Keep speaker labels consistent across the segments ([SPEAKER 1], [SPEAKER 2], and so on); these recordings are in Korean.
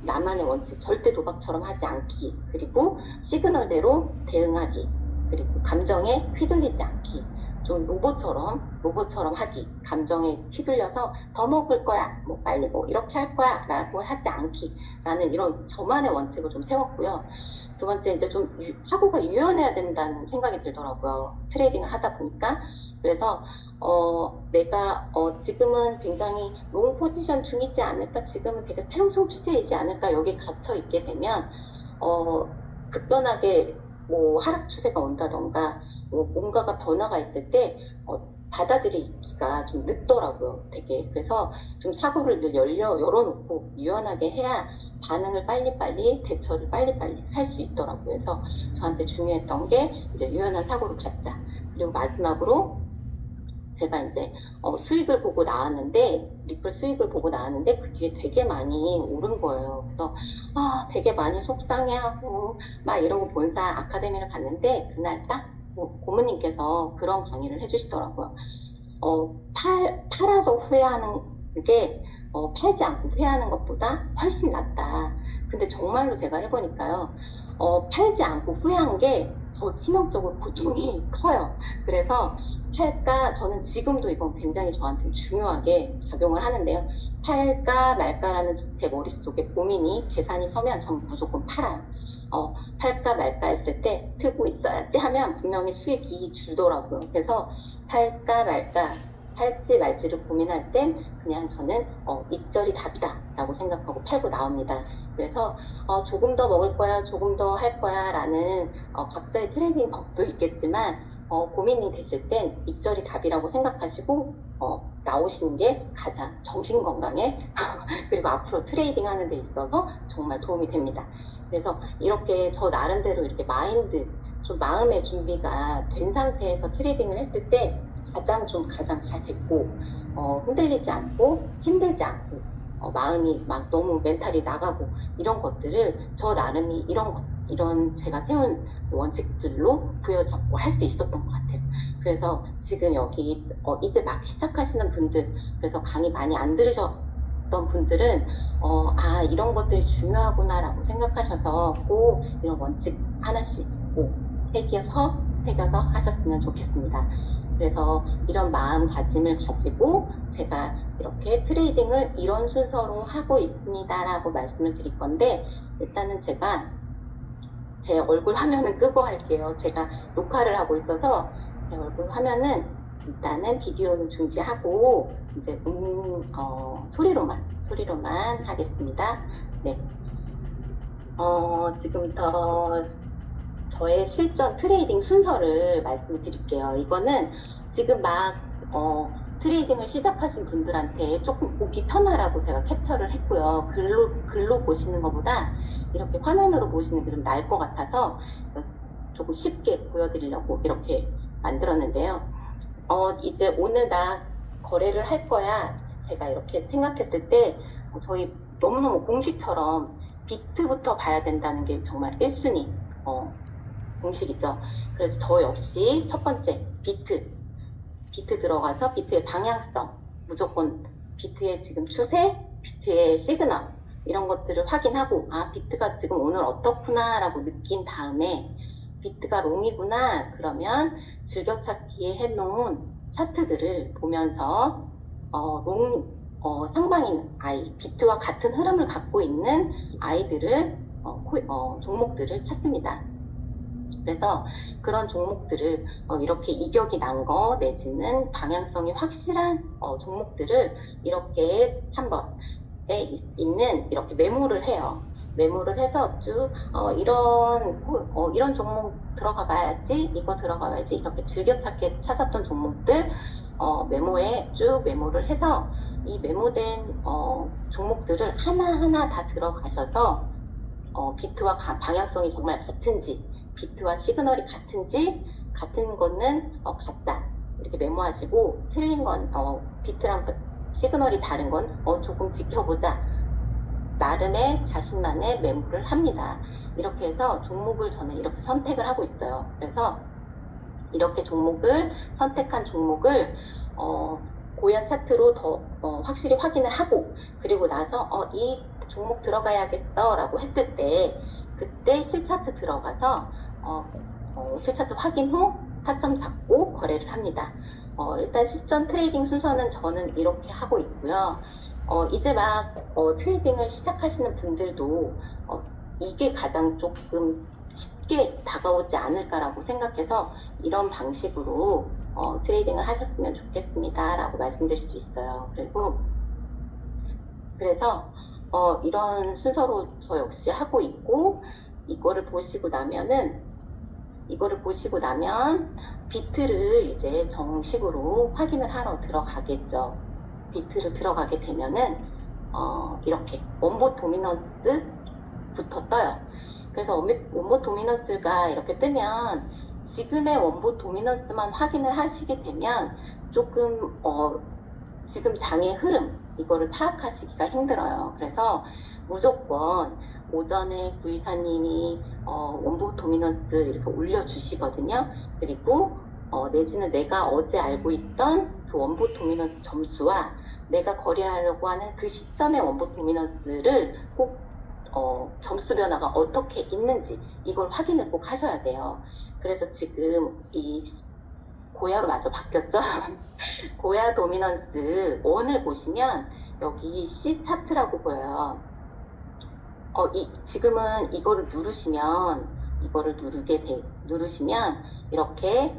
[SPEAKER 1] 나만의 원칙, 절대 도박처럼 하지 않기, 그리고 시그널대로 대응하기, 그리고 감정에 휘둘리지 않기, 좀 로봇처럼 하기, 감정에 휘둘려서 더 먹을 거야, 뭐 빨리 뭐 이렇게 할 거야 라고 하지 않기라는 이런 저만의 원칙을 좀 세웠고요. 두 번째, 이제 좀 사고가 유연해야 된다는 생각이 들더라고요. 트레이딩을 하다 보니까. 그래서 내가 지금은 굉장히 롱 포지션 중이지 않을까, 지금은 되게 상승 추세이지 않을까, 여기 갇혀 있게 되면 급변하게 뭐 하락 추세가 온다던가 뭐 뭔가가 변화가 있을 때 받아들이기가 좀 늦더라고요, 되게. 그래서 좀 사고를 늘 열어놓고 유연하게 해야 반응을 빨리빨리, 대처를 빨리빨리 할 수 있더라고요. 그래서 저한테 중요했던 게 이제 유연한 사고를 갖자. 그리고 마지막으로 제가 이제 수익을 보고 나왔는데, 리플 수익을 보고 나왔는데 그 뒤에 되게 많이 오른 거예요. 그래서 되게 많이 속상해하고 막 이러고 본사 아카데미를 갔는데, 그날 딱 고모님께서 그런 강의를 해주시더라고요. 팔아서 후회하는 게 팔지 않고 후회하는 것보다 훨씬 낫다. 근데 정말로 제가 해보니까요, 팔지 않고 후회한 게 더 치명적으로 고통이 커요. 그래서 저는 지금도 이건 굉장히 저한테 중요하게 작용을 하는데요. 팔까 말까라는 제 머릿속에 고민이, 계산이 서면 전 무조건 팔아요. 팔까 말까 했을 때 들고 있어야지 하면 분명히 수익이 줄더라고요. 그래서 팔까 말까, 팔지 말지를 고민할 땐 그냥 저는 입절이 답이다 라고 생각하고 팔고 나옵니다. 그래서 조금 더 먹을 거야, 조금 더 할 거야 라는 각자의 트레이딩 법도 있겠지만, 고민이 되실 땐 입절이 답이라고 생각하시고 나오시는 게 가장 정신 건강에 그리고 앞으로 트레이딩 하는 데 있어서 정말 도움이 됩니다. 그래서 이렇게 저 나름대로 이렇게 좀 마음의 준비가 된 상태에서 트레이딩을 했을 때 가장 잘 됐고, 흔들리지 않고 힘들지 않고, 마음이 막 너무 멘탈이 나가고, 이런 것들을 저 나름이 이런 제가 세운 원칙들로 부여잡고 할 수 있었던 것 같아요. 그래서 지금 여기 이제 막 시작하시는 분들, 그래서 강의 많이 안 들으셨던 분들은 이런 것들이 중요하구나라고 생각하셔서 꼭 이런 원칙 하나씩 꼭 새겨서 하셨으면 좋겠습니다. 그래서 이런 마음가짐을 가지고 제가 이렇게 트레이딩을 이런 순서로 하고 있습니다라고 말씀을 드릴 건데, 일단은 제가 제 얼굴 화면은 끄고 할게요. 제가 녹화를 하고 있어서 제 얼굴 화면은 일단은 비디오는 중지하고 이제 소리로만 하겠습니다. 네. 지금부터 저의 실전 트레이딩 순서를 말씀을 드릴게요. 이거는 지금 막 트레이딩을 시작하신 분들한테 조금 보기 편하라고 제가 캡처를 했고요. 글로 보시는 것보다 이렇게 화면으로 보시는 게 좀 나을 것 같아서 조금 쉽게 보여드리려고 이렇게 만들었는데요. 이제 오늘 나 거래를 할 거야, 제가 이렇게 생각했을 때 저희 너무너무 공식처럼 비트부터 봐야 된다는 게 정말 1순위 공식이죠. 그래서 저 역시 첫 번째 비트 들어가서 비트의 방향성, 무조건 비트의 지금 추세, 비트의 시그널 이런 것들을 확인하고, 비트가 지금 오늘 어떻구나 라고 느낀 다음에 비트가 롱이구나 그러면 즐겨찾기에 해놓은 차트들을 보면서 상방인 비트와 같은 흐름을 갖고 있는 종목들을 찾습니다. 그래서 그런 종목들을 이렇게 이격이 난 거 내지는 방향성이 확실한 종목들을 이렇게 3번에 있는 이렇게 메모를 해요. 메모를 해서 쭉 이런 종목 들어가 봐야지, 이거 들어가 봐야지, 이렇게 즐겨찾기 찾았던 종목들 메모에 쭉 메모를 해서 이 메모된 종목들을 하나하나 다 들어가셔서 비트와 방향성이 정말 같은지, 비트와 시그널이 같은 거는 같다 이렇게 메모하시고, 틀린 건 비트랑 시그널이 다른 건 조금 지켜보자 나름의 자신만의 메모를 합니다. 이렇게 해서 종목을 저는 이렇게 선택을 하고 있어요. 그래서 이렇게 선택한 종목을 고연 차트로 더 확실히 확인을 하고, 그리고 나서 이 종목 들어가야겠어 라고 했을 때 그때 실차트 들어가서 실차트 확인 후 타점 잡고 거래를 합니다. 일단 시점 트레이딩 순서는 저는 이렇게 하고 있고요. 이제 막 트레이딩을 시작하시는 분들도 이게 가장 조금 쉽게 다가오지 않을까라고 생각해서 이런 방식으로 트레이딩을 하셨으면 좋겠습니다 라고 말씀드릴 수 있어요. 그래서 이런 순서로 저 역시 하고 있고, 이거를 보시고 나면 비트를 이제 정식으로 확인을 하러 들어가겠죠. 비트를 들어가게 되면은 이렇게 원보 도미넌스부터 떠요. 그래서 원보 도미넌스가 이렇게 뜨면 지금의 원보 도미넌스만 확인을 하시게 되면 조금 지금 장의 흐름 이거를 파악하시기가 힘들어요. 그래서 무조건 오전에 구이사님이 원보 도미넌스 이렇게 올려주시거든요. 그리고 내지는 내가 어제 알고 있던 그 원보 도미넌스 점수와 내가 거래하려고 하는 그 시점의 원보 도미넌스를 꼭 점수 변화가 어떻게 있는지 이걸 확인을 꼭 하셔야 돼요. 그래서 지금 이 고야로 마저 바뀌었죠. 고야 도미넌스 원을 보시면 여기 C 차트라고 보여요. 지금은 이거를 누르시면 이렇게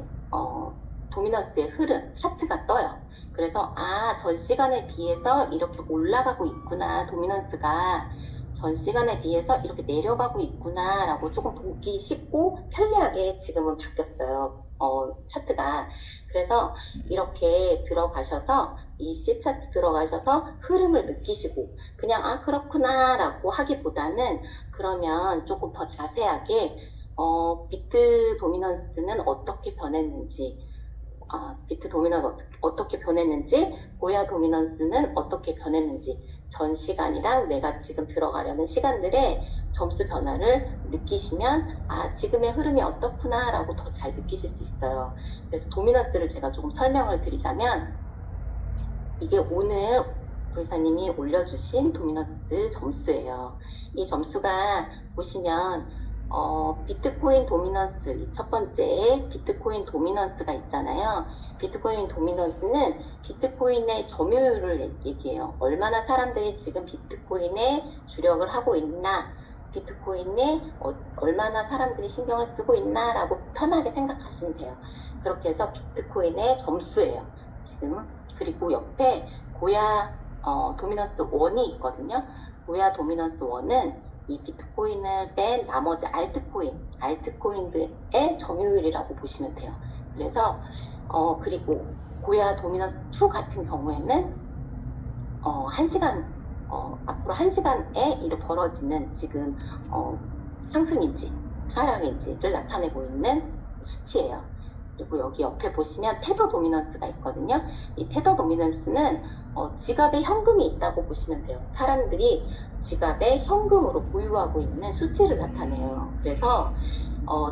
[SPEAKER 1] 도미넌스의 흐름 차트가 떠요. 그래서 전 시간에 비해서 이렇게 올라가고 있구나, 도미넌스가 전 시간에 비해서 이렇게 내려가고 있구나 라고 조금 보기 쉽고 편리하게 지금은 바뀌었어요. 차트가. 그래서 이렇게 들어가셔서 이 C 차트 들어가셔서 흐름을 느끼시고 그냥 그렇구나 라고 하기보다는 그러면 조금 더 자세하게 비트 도미넌스는 어떻게 변했는지 비트 도미넌스 어떻게 변했는지, 고야 도미넌스는 어떻게 변했는지, 전 시간이랑 내가 지금 들어가려는 시간들의 점수 변화를 느끼시면 지금의 흐름이 어떻구나 라고 더 잘 느끼실 수 있어요. 그래서 도미넌스를 제가 조금 설명을 드리자면 이게 오늘 구이사님이 올려주신 도미넌스 점수예요. 이 점수가 보시면 비트코인 도미넌스, 첫 번째 비트코인 도미넌스가 있잖아요. 비트코인 도미넌스는 비트코인의 점유율을 얘기해요. 얼마나 사람들이 지금 비트코인에 주력을 하고 있나, 비트코인에 얼마나 사람들이 신경을 쓰고 있나 라고 편하게 생각하시면 돼요. 그렇게 해서 비트코인의 점수예요. 지금. 그리고 옆에 고야 도미넌스 1이 있거든요. 고야 도미넌스 1은 이 비트코인을 뺀 나머지 알트코인들의 점유율이라고 보시면 돼요. 그래서 그리고 고야 도미넌스 2 같은 경우에는 1시간 앞으로 1시간에 이렇게 벌어지는 지금 상승인지 하락인지를 나타내고 있는 수치예요. 그리고 여기 옆에 보시면 테더 도미넌스가 있거든요. 이 테더 도미넌스는 지갑에 현금이 있다고 보시면 돼요. 사람들이 지갑에 현금으로 보유하고 있는 수치를 나타내요. 그래서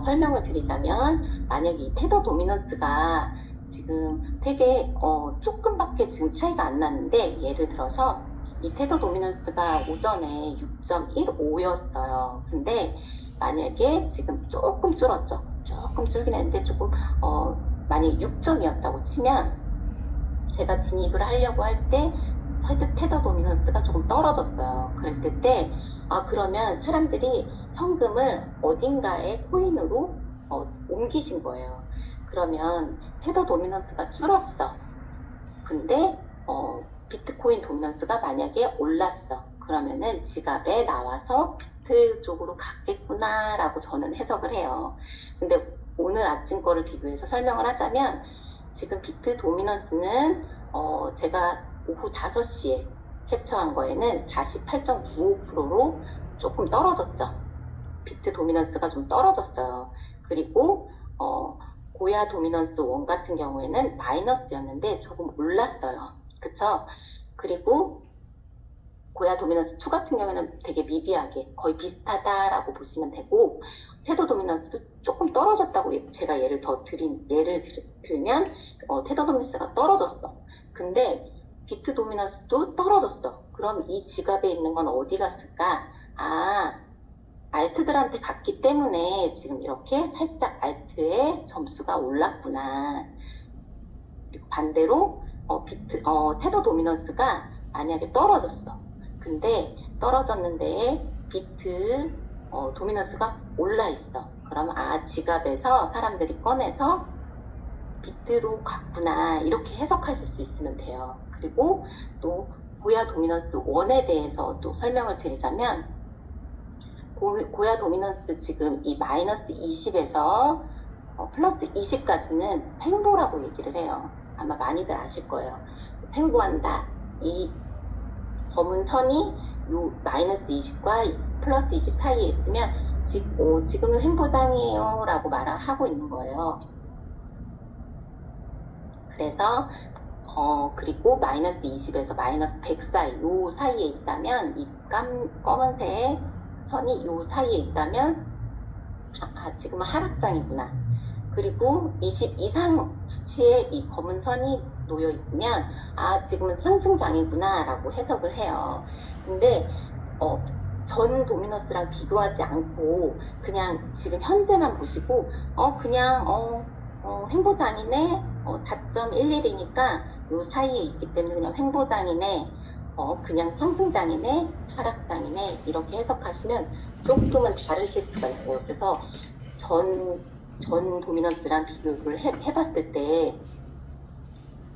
[SPEAKER 1] 설명을 드리자면 만약에 이 테더 도미넌스가 지금 되게 조금밖에 지금 차이가 안 나는데, 예를 들어서 이 테더 도미넌스가 오전에 6.15였어요. 근데 만약에 지금 조금 줄었죠. 조금 줄긴 했는데 조금 만약에 6점이었다고 치면 제가 진입을 하려고 할 때 테더 도미넌스가 조금 떨어졌어요. 그랬을 때 그러면 사람들이 현금을 어딘가에 코인으로 옮기신 거예요. 그러면 테더 도미넌스가 줄었어. 근데 비트코인 도미넌스가 만약에 올랐어. 그러면은 지갑에 나와서 비트 쪽으로 갔겠구나 라고 저는 해석을 해요. 근데 오늘 아침 거를 비교해서 설명을 하자면 지금 비트 도미넌스는 제가 오후 5시에 캡처한 거에는 48.95%로 조금 떨어졌죠. 비트 도미넌스가 좀 떨어졌어요. 그리고 고야 도미넌스 1 같은 경우에는 마이너스였는데 조금 올랐어요. 그쵸? 그리고 고야 도미넌스 2 같은 경우에는 되게 미비하게 거의 비슷하다라고 보시면 되고, 테더 도미넌스도 조금 떨어졌다고 제가 예를 들면 테더 도미넌스가 떨어졌어. 근데 비트 도미넌스도 떨어졌어. 그럼 이 지갑에 있는 건 어디 갔을까? 아, 알트들한테 갔기 때문에 지금 이렇게 살짝 알트의 점수가 올랐구나. 그리고 반대로 테더 도미넌스가 만약에 떨어졌어. 근데 떨어졌는데 비트 도미넌스가 올라 있어. 그러면 지갑에서 사람들이 꺼내서 비트로 갔구나. 이렇게 해석하실 수 있으면 돼요. 그리고 또 고야 도미넌스 1에 대해서 또 설명을 드리자면 고야 도미넌스 지금 이 마이너스 20에서 플러스 20까지는 횡보라고 얘기를 해요. 아마 많이들 아실 거예요. 횡보한다. 이 검은 선이 요 마이너스 20과 플러스 20 사이에 있으면 지금은 횡보장이에요 라고 말을 하고 있는 거예요. 그래서 그리고 마이너스 20에서 마이너스 100 사이 요 사이에 있다면 이 검은색 선이 요 사이에 있다면 지금은 하락장이구나. 그리고 20 이상 수치에 이 검은 선이 놓여 있으면 지금은 상승장이구나 라고 해석을 해요. 근데 전 도미너스랑 비교하지 않고 그냥 지금 현재만 보시고 그냥 횡보장이네 4.11이니까 요 사이에 있기 때문에 그냥 횡보장이네 그냥 상승장이네 하락장이네 이렇게 해석하시면 조금은 다르실 수가 있어요. 그래서 전 도미넌스랑 비교를 해봤을 때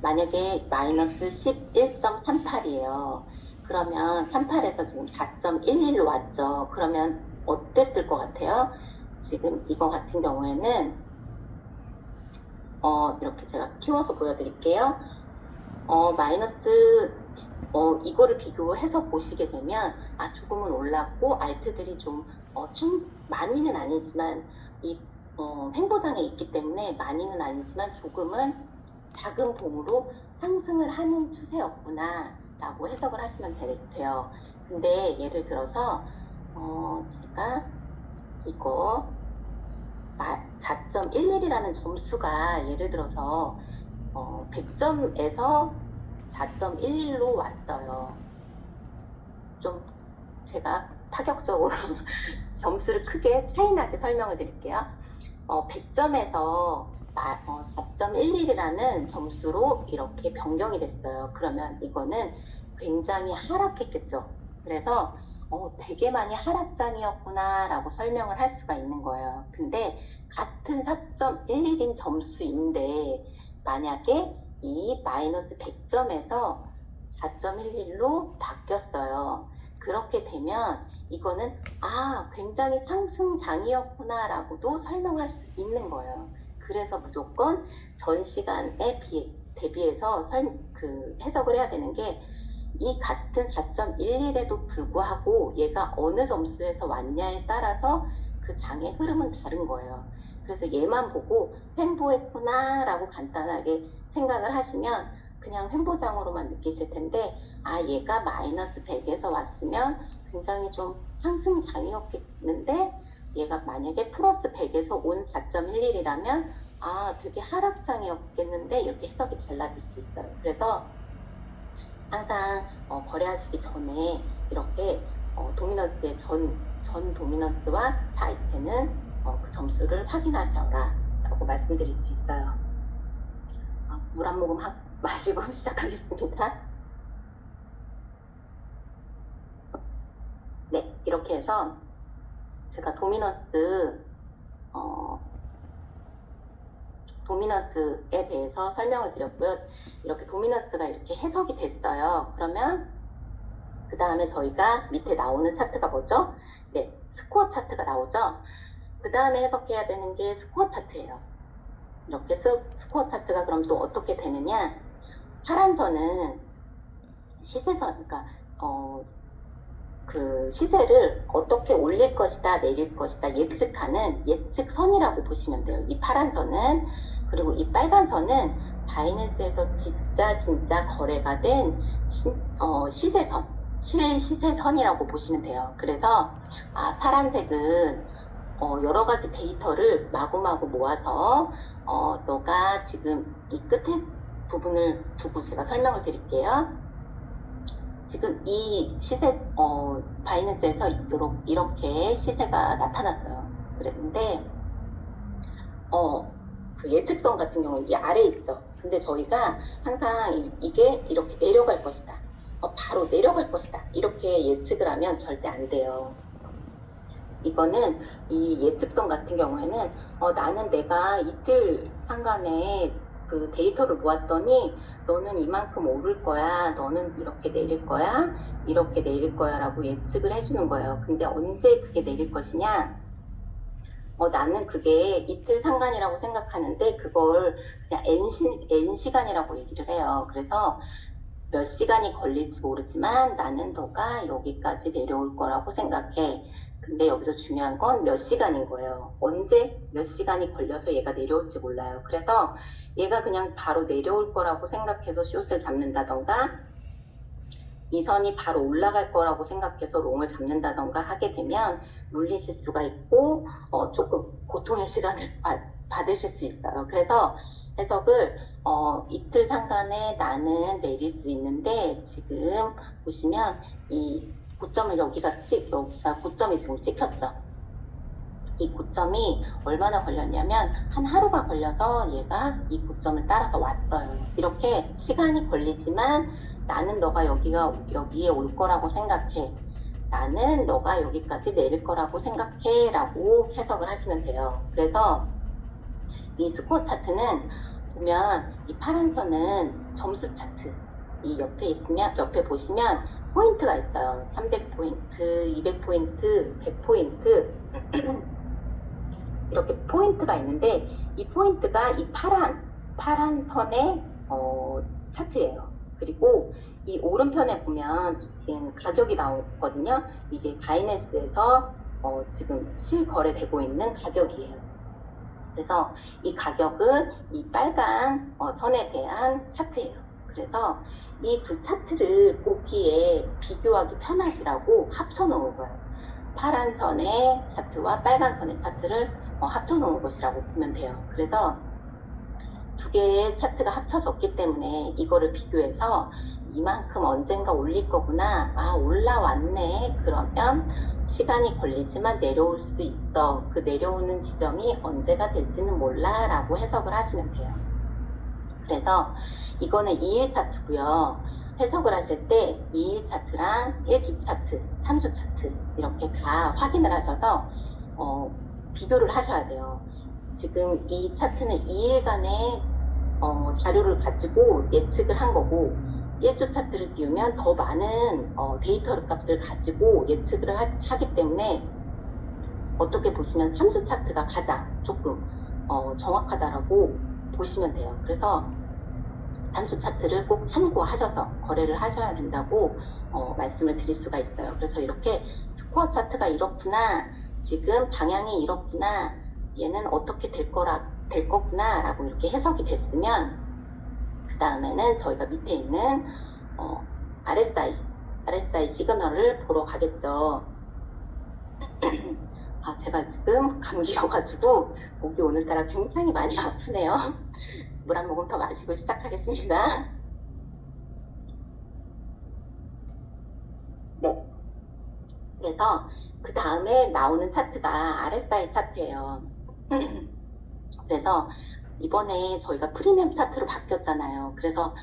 [SPEAKER 1] 만약에 마이너스 11.38이에요. 그러면 38에서 지금 4.11로 왔죠. 그러면 어땠을 것 같아요? 지금 이거 같은 경우에는 이렇게 제가 키워서 보여드릴게요. 마이너스 이거를 비교해서 보시게 되면 조금은 올랐고 알트들이 좀 많이는 아니지만 이 횡보장에 있기 때문에 많이는 아니지만 조금은 작은 봉으로 상승을 하는 추세였구나 라고 해석을 하시면 돼요. 근데 예를 들어서 제가 이거 4.11이라는 점수가 예를 들어서 100점에서 4.11로 왔어요. 좀 제가 파격적으로 점수를 크게 차이나게 설명을 드릴게요. 100점에서 4.11이라는 점수로 이렇게 변경이 됐어요. 그러면 이거는 굉장히 하락했겠죠. 그래서 되게 많이 하락장이었구나 라고 설명을 할 수가 있는 거예요. 근데 같은 4.11인 점수인데 만약에 이 마이너스 100점에서 4.11로 바뀌었어요. 그렇게 되면 이거는 굉장히 상승장이었구나 라고도 설명할 수 있는 거예요. 그래서 무조건 전 시간에 대비해서 해석을 해야 되는 게 이 같은 4.11에도 불구하고 얘가 어느 점수에서 왔냐에 따라서 그 장의 흐름은 다른 거예요. 그래서 얘만 보고 횡보했구나 라고 간단하게 생각을 하시면 그냥 횡보장으로만 느끼실 텐데 얘가 마이너스 100에서 왔으면 굉장히 좀 상승장이었겠는데 얘가 만약에 플러스 100에서 온 4.11이라면 되게 하락장이었겠는데 이렇게 해석이 달라질 수 있어요. 그래서 항상 거래하시기 전에 이렇게 도미넌스의 전 도미넌스와 차이되는 그 점수를 확인하셔라 라고 말씀드릴 수 있어요. 물 한 모금 마시고 시작하겠습니다. 네, 이렇게 해서 제가 도미넌스에 대해서 설명을 드렸고요. 이렇게 도미넌스가 이렇게 해석이 됐어요. 그러면 그 다음에 저희가 밑에 나오는 차트가 뭐죠? 네, 스코어 차트가 나오죠. 그 다음에 해석해야 되는 게 스코어 차트예요. 이렇게 스코어 차트가 그럼 또 어떻게 되느냐? 파란 선은 시세선, 그러니까 그 시세를 어떻게 올릴 것이다 내릴 것이다 예측하는 예측선이라고 보시면 돼요. 이 파란 선은. 그리고 이 빨간 선은 바이낸스에서 진짜 거래가 된 시세선, 실시세선이라고 보시면 돼요. 그래서 파란색은 여러 가지 데이터를 마구마구 모아서 너가 지금 이 끝에 부분을 두고 제가 설명을 드릴게요. 지금 이 시세, 바이낸스에서 이렇게 시세가 나타났어요. 그랬는데, 그 예측성 같은 경우는 이 아래에 있죠. 근데 저희가 항상 이게 이렇게 내려갈 것이다. 바로 내려갈 것이다. 이렇게 예측을 하면 절대 안 돼요. 이거는 이 예측성 같은 경우에는 나는 내가 이틀 상간에 그 데이터를 모았더니 너는 이만큼 오를 거야, 너는 이렇게 내릴 거야, 이렇게 내릴 거야 라고 예측을 해주는 거예요. 근데 언제 그게 내릴 것이냐? 나는 그게 이틀 상간이라고 생각하는데 그걸 그냥 N시간이라고 얘기를 해요. 그래서 몇 시간이 걸릴지 모르지만 나는 너가 여기까지 내려올 거라고 생각해. 근데 여기서 중요한 건 몇 시간인 거예요. 언제 몇 시간이 걸려서 얘가 내려올지 몰라요. 그래서 얘가 그냥 바로 내려올 거라고 생각해서 숏을 잡는다던가 이 선이 바로 올라갈 거라고 생각해서 롱을 잡는다던가 하게 되면 물리실 수가 있고 조금 고통의 시간을 받으실 수 있어요. 그래서 해석을 이틀 상간에 나는 내릴 수 있는데 지금 보시면 이 고점을 여기가 고점이 지금 찍혔죠. 이 고점이 얼마나 걸렸냐면 한 하루가 걸려서 얘가 이 고점을 따라서 왔어요. 이렇게 시간이 걸리지만 나는 너가 여기에 올 거라고 생각해. 나는 너가 여기까지 내릴 거라고 생각해 라고 해석을 하시면 돼요. 그래서 이 스코어 차트는 보면 이 파란 선은 점수 차트. 이 옆에 보시면 포인트가 있어요. 300포인트, 200포인트, 100포인트. 이렇게 포인트가 있는데 이 포인트가 이 파란 선의 차트예요. 그리고 이 오른편에 보면 가격이 나오거든요. 이게 바이낸스에서 지금 실거래되고 있는 가격이에요. 그래서 이 가격은 이 빨간 선에 대한 차트예요. 그래서 이 두 차트를 보기에 비교하기 편하시라고 합쳐놓은 거예요. 파란 선의 차트와 빨간 선의 차트를 합쳐놓은 것이라고 보면 돼요. 그래서 두 개의 차트가 합쳐졌기 때문에 이거를 비교해서 이만큼 언젠가 올릴 거구나. 아, 올라왔네. 그러면 시간이 걸리지만 내려올 수도 있어. 그 내려오는 지점이 언제가 될지는 몰라 라고 해석을 하시면 돼요. 그래서 이거는 2일 차트고요. 해석을 하실 때 2일 차트랑 1주 차트, 3주 차트 이렇게 다 확인을 하셔서 비교를 하셔야 돼요. 지금 이 차트는 2일간의 자료를 가지고 예측을 한 거고 1주 차트를 띄우면 더 많은 데이터 값을 가지고 예측을 하기 때문에 어떻게 보시면 3주 차트가 가장 조금 정확하다라고 보시면 돼요. 그래서 3주 차트를 꼭 참고하셔서 거래를 하셔야 된다고 말씀을 드릴 수가 있어요. 그래서 이렇게 스코어 차트가 이렇구나, 지금 방향이 이렇구나, 얘는 어떻게 될 거구나 라고 이렇게 해석이 됐으면 그 다음에는 저희가 밑에 있는 RSI 시그널을 보러 가겠죠. 아, 제가 지금 감기여가지고 목이 오늘따라 굉장히 많이 아프네요. 물 한 모금 더 마시고 시작하겠습니다. 네. 그래서 그 다음에 나오는 차트가 RSI 차트예요. 그래서 이번에 저희가 프리미엄 차트로 바뀌었잖아요. 그래서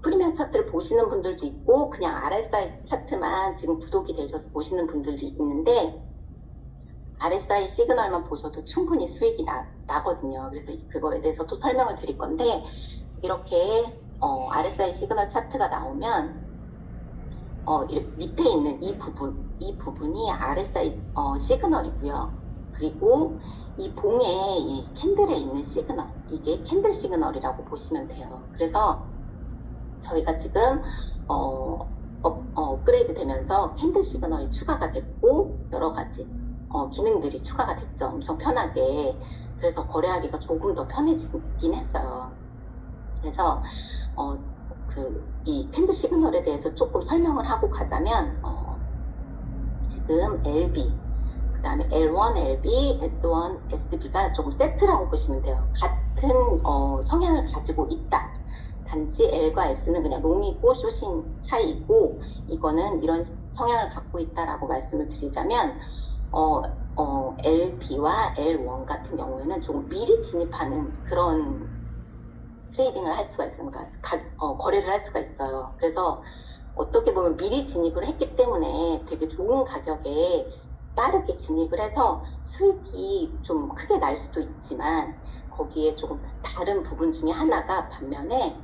[SPEAKER 1] 프리미엄 차트를 보시는 분들도 있고 그냥 RSI 차트만 지금 구독이 되셔서 보시는 분들도 있는데 RSI 시그널만 보셔도 충분히 수익이 나거든요. 그래서 그거에 대해서 또 설명을 드릴 건데 이렇게 RSI 시그널 차트가 나오면 밑에 있는 이 부분이 RSI 시그널이고요. 그리고 이 봉에 이 캔들에 있는 시그널, 이게 캔들 시그널이라고 보시면 돼요. 그래서 저희가 지금 업그레이드 되면서 캔들 시그널이 추가가 됐고 여러 가지 기능들이 추가가 됐죠. 엄청 편하게. 그래서 거래하기가 조금 더 편해지긴 했어요. 그래서 이 캔들 시그널에 대해서 조금 설명을 하고 가자면 지금 LB, 그 다음에 L1, LB, S1, SB가 조금 세트라고 보시면 돼요. 같은 성향을 가지고 있다. 단지 L과 S는 그냥 롱이고 숏인 차이이고, 이거는 이런 성향을 갖고 있다라고 말씀을 드리자면, LB와 L1 같은 경우에는 조금 미리 진입하는 그런 트레이딩을 할 수가 있어요. 그러니까 거래를 할 수가 있어요. 그래서 어떻게 보면 미리 진입을 했기 때문에 되게 좋은 가격에 빠르게 진입을 해서 수익이 좀 크게 날 수도 있지만, 거기에 조금 다른 부분 중에 하나가 반면에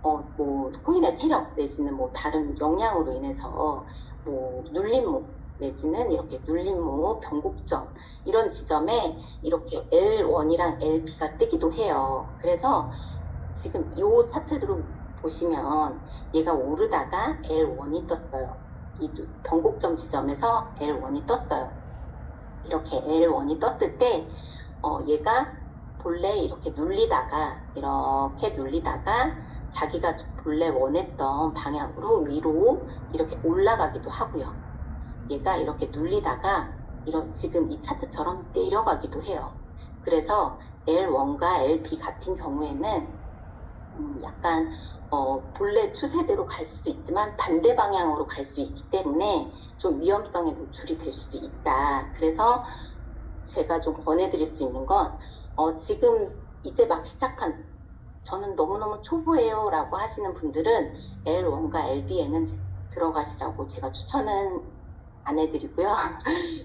[SPEAKER 1] 뭐 코인의 세력 내지는 뭐 다른 영향으로 인해서 뭐 눌림목 내지는 이렇게 눌림목, 변곡점 이런 지점에 이렇게 L1이랑 LB가 뜨기도 해요. 그래서 지금 이 차트로 보시면 얘가 오르다가 L1이 떴어요. 이 변곡점 지점에서 L1이 떴어요. 이렇게 L1이 떴을 때 얘가 본래 이렇게 눌리다가 자기가 본래 원했던 방향으로 위로 이렇게 올라가기도 하고요. 얘가 이렇게 눌리다가 지금 이 차트처럼 내려가기도 해요. 그래서 L1과 LB 같은 경우에는 약간 본래 추세대로 갈 수도 있지만 반대 방향으로 갈 수 있기 때문에 좀 위험성에 노출이 될 수도 있다. 그래서 제가 좀 권해드릴 수 있는 건 지금 이제 막 시작한, 저는 너무너무 초보예요 라고 하시는 분들은 L1과 LB에는 들어가시라고 제가 추천은 안 해드리고요.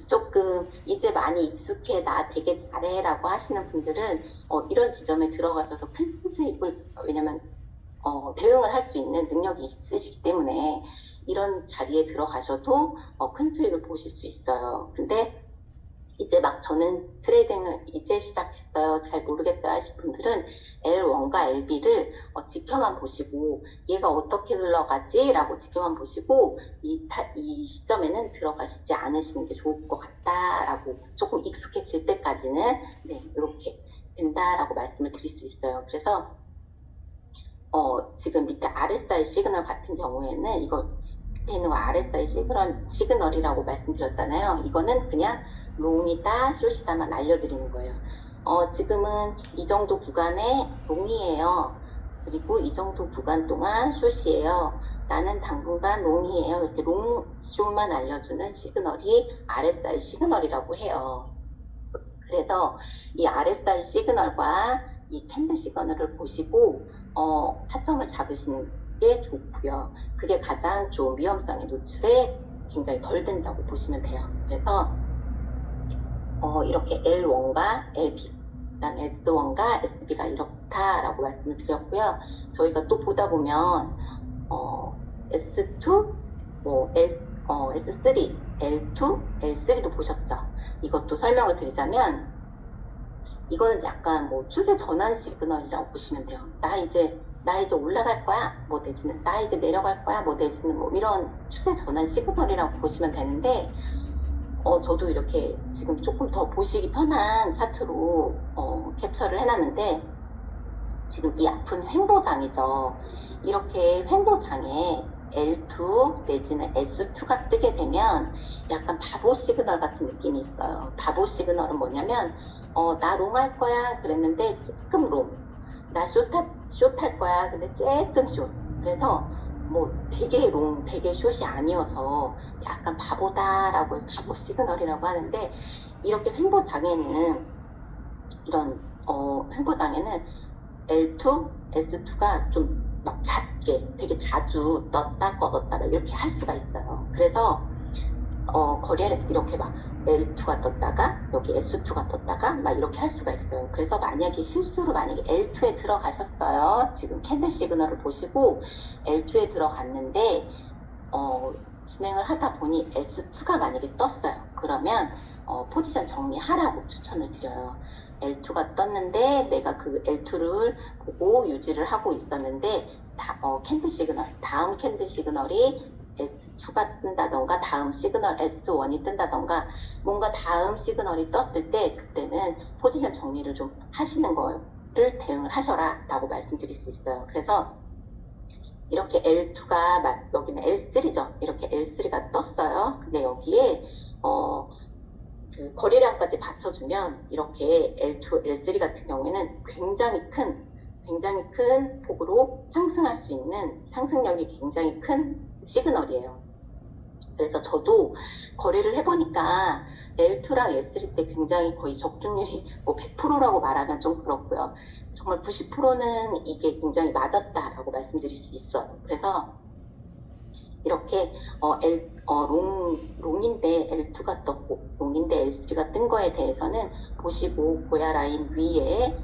[SPEAKER 1] 조금 이제 많이 익숙해, 나 되게 잘해 라고 하시는 분들은 이런 지점에 들어가셔서 큰 수익을, 왜냐면 대응을 할 수 있는 능력이 있으시기 때문에 이런 자리에 들어가셔도 큰 수익을 보실 수 있어요. 근데 이제 막 저는 트레이딩을 이제 시작했어요, 잘 모르겠어요 하실 분들은 L1과 LB를 지켜만 보시고 얘가 어떻게 흘러가지 라고 지켜만 보시고 이 시점에는 들어가시지 않으시는 게 좋을 것 같다라고, 조금 익숙해질 때까지는 이렇게 된다라고 말씀을 드릴 수 있어요. 그래서 지금 밑에 RSI 시그널 같은 경우에는 이거 밑에 있는 거 RSI 시그널이라고 말씀드렸잖아요. 이거는 그냥 롱이다 숏이다만 알려드리는 거예요. 지금은 이 정도 구간에 롱이에요. 그리고 이 정도 구간 동안 숏이에요. 나는 당분간 롱이에요. 이렇게 롱 숏만 알려주는 시그널이 RSI 시그널이라고 해요. 그래서 이 RSI 시그널과 이 캔들 시그널을 보시고 타점을 잡으시는 게 좋고요. 그게 가장 좀 위험성의 노출에 굉장히 덜 된다고 보시면 돼요. 그래서 이렇게 L1과 LB, 그 다음에 S1과 SB가 이렇다라고 말씀을 드렸고요. 저희가 또 보다 보면 S2, 뭐 S3, L2, L3도 보셨죠? 이것도 설명을 드리자면, 이거는 약간 뭐 추세 전환 시그널이라고 보시면 돼요. 나 이제 올라갈 거야, 뭐 내지는 나 이제 내려갈 거야, 뭐 내지는 뭐 이런 추세 전환 시그널이라고 보시면 되는데, 저도 이렇게 지금 조금 더 보시기 편한 차트로 캡처를 해놨는데, 지금 이 앞은 횡보장이죠. 이렇게 횡보장에 L2 내지는 S2가 뜨게 되면 약간 바보 시그널 같은 느낌이 있어요. 바보 시그널은 뭐냐면 나 롱 할 거야 그랬는데 조금 롱, 나 숏 할 거야 근데 조금 숏. 그래서 뭐 되게 롱 되게 숏이 아니어서 약간 바보다라고 해서 바보 시그널이라고 하는데, 이렇게 횡보장에는 이런 횡보장에는 L2, S2가 좀 막 잦게 되게 자주 떴다 꺼졌다 이렇게 할 수가 있어요. 그래서 거래를 이렇게 막 L2가 떴다가 여기 S2가 떴다가 막 이렇게 할 수가 있어요. 그래서 만약에 실수로 L2에 들어가셨어요. 지금 캔들 시그널을 보시고 L2에 들어갔는데 진행을 하다 보니 S2가 만약에 떴어요. 그러면 포지션 정리하라고 추천을 드려요. L2가 떴는데 내가 그 L2를 보고 유지를 하고 있었는데 캔들 시그널, 다음 캔들 시그널이 S2가 뜬다던가 다음 시그널 S1이 뜬다던가 뭔가 다음 시그널이 떴을 때 그때는 포지션 정리를 좀 하시는 거를 대응을 하셔라 라고 말씀드릴 수 있어요. 그래서 이렇게 L2가 여기는 L3죠. 이렇게 L3가 떴어요. 근데 여기에 그 거래량까지 받쳐주면 이렇게 L2, L3 같은 경우에는 굉장히 큰 굉장히 큰 폭으로 상승할 수 있는 상승력이 굉장히 큰 시그널이에요. 그래서 저도 거래를 해보니까 L2랑 S3 때 굉장히 거의 적중률이 뭐 100%라고 말하면 좀 그렇고요. 정말 90%는 이게 굉장히 맞았다라고 말씀드릴 수 있어요. 그래서 이렇게 롱인데 L2가 떴고 롱인데 L3가 뜬 거에 대해서는 보시고 고야 라인 위에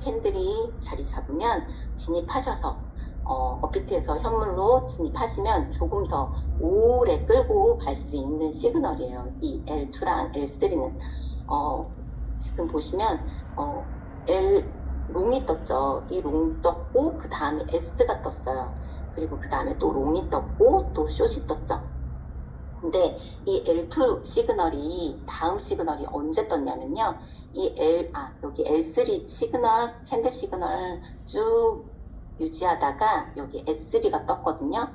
[SPEAKER 1] 캔들이 자리 잡으면 진입하셔서 업비트에서 현물로 진입하시면 조금 더 오래 끌고 갈 수 있는 시그널이에요. 이 L2랑 L3는 지금 보시면 롱이 떴죠. 이 롱 떴고 그 다음에 S가 떴어요. 그리고 그 다음에 또 롱이 떴고 또 숏이 떴죠. 근데 이 L2 시그널이 다음 시그널이 언제 떴냐면요. 여기 L3 시그널, 캔들 시그널 쭉 유지하다가 여기 SB가 떴거든요.